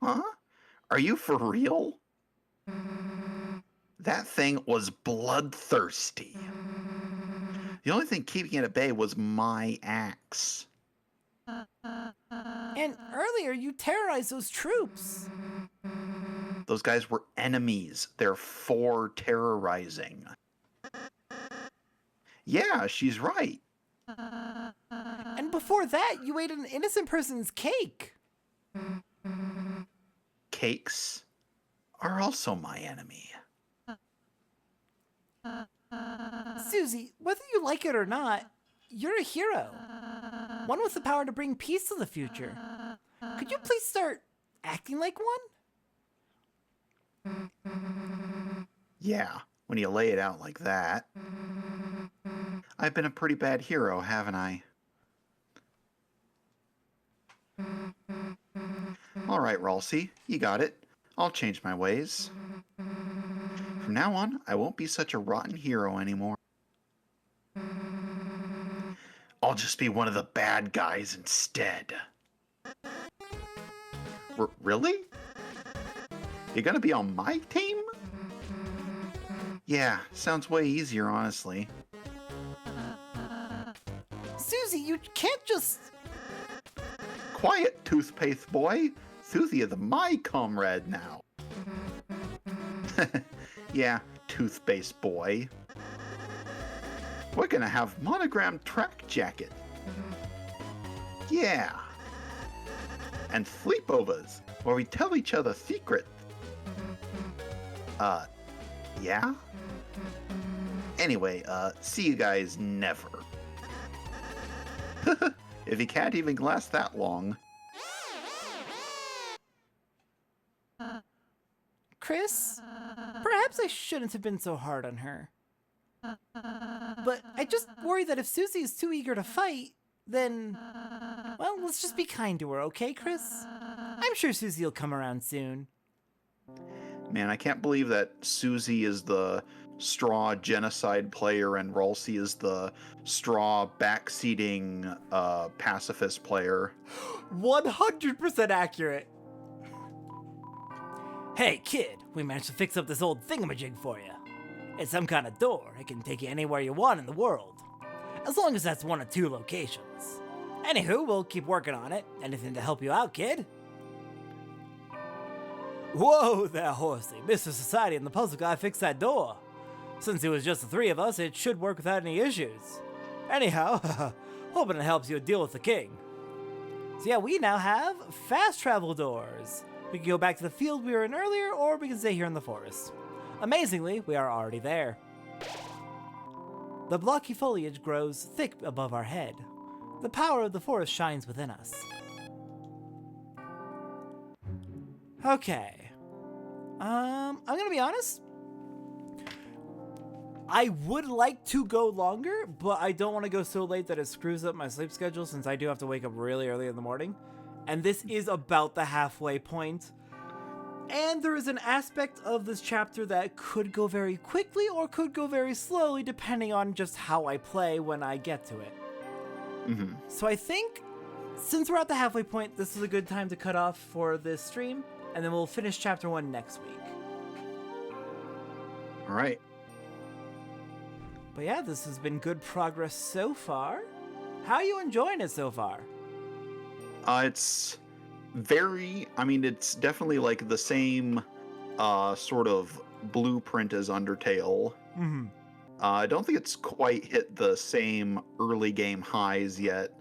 Huh? Are you for real? That thing was bloodthirsty. The only thing keeping it at bay was my axe. And earlier, you terrorized those troops. Those guys were enemies. They're for terrorizing. Yeah, she's right. And before that, you ate an innocent person's cake. Cakes are also my enemy. Susie, whether you like it or not, you're a hero. One with the power to bring peace to the future. Could you please start acting like one? Yeah, when you lay it out like that. I've been a pretty bad hero, haven't I? All right, Ralsei, you got it. I'll change my ways. From now on, I won't be such a rotten hero anymore. I'll just be one of the bad guys instead. Really? You're gonna be on my team? Yeah, sounds way easier, honestly. Susie, you can't just... Quiet, toothpaste boy. Susie is my comrade now. Yeah, toothpaste boy. We're gonna have monogrammed track jacket. Yeah. And sleepovers, where we tell each other secrets. Yeah? Anyway, see you guys never. If you can't even last that long. Chris, perhaps I shouldn't have been so hard on her. But I just worry that if Susie is too eager to fight, then... Well, let's just be kind to her, okay, Chris? I'm sure Susie will come around soon. Man, I can't believe that Susie is the straw genocide player and Ralsei is the straw backseating pacifist player. 100% accurate. Hey, kid, we managed to fix up this old thingamajig for you. It's some kind of door. It can take you anywhere you want in the world. As long as that's one of two locations. Anywho, we'll keep working on it. Anything to help you out, kid? Whoa there, horsey. Mr. Society and the puzzle guy fixed that door. Since it was just the three of us, it should work without any issues. Anyhow, hoping it helps you deal with the king. So yeah, we now have fast travel doors. We can go back to the field we were in earlier, or we can stay here in the forest. Amazingly, we are already there. The blocky foliage grows thick above our head. The power of the forest shines within us. Okay. I'm gonna be honest. I would like to go longer, but I don't want to go so late that it screws up my sleep schedule since I do have to wake up really early in the morning. And this is about the halfway point. And there is an aspect of this chapter that could go very quickly or could go very slowly depending on just how I play when I get to it. Mm-hmm. So I think since we're at the halfway point, this is a good time to cut off for this stream, and then we'll finish chapter 1 next week. All right. But yeah, this has been good progress so far. How are you enjoying it so far? It's it's definitely like the same sort of blueprint as Undertale. Mm-hmm. I don't think it's quite hit the same early game highs yet.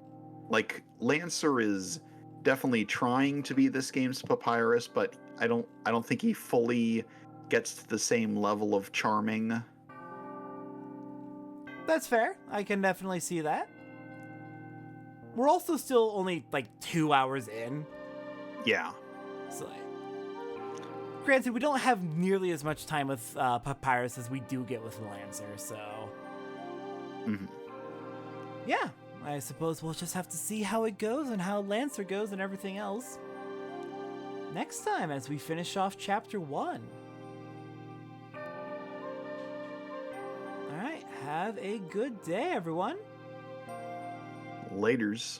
Like, Lancer is definitely trying to be this game's Papyrus, but I don't think he fully gets to the same level of charming. That's fair. I can definitely see that. We're also still only like 2 hours in. Yeah. So, granted, we don't have nearly as much time with Papyrus as we do get with Lancer, so... Mm-hmm. Yeah, I suppose we'll just have to see how it goes and how Lancer goes and everything else next time as we finish off Chapter 1. Alright, have a good day, everyone. Laters.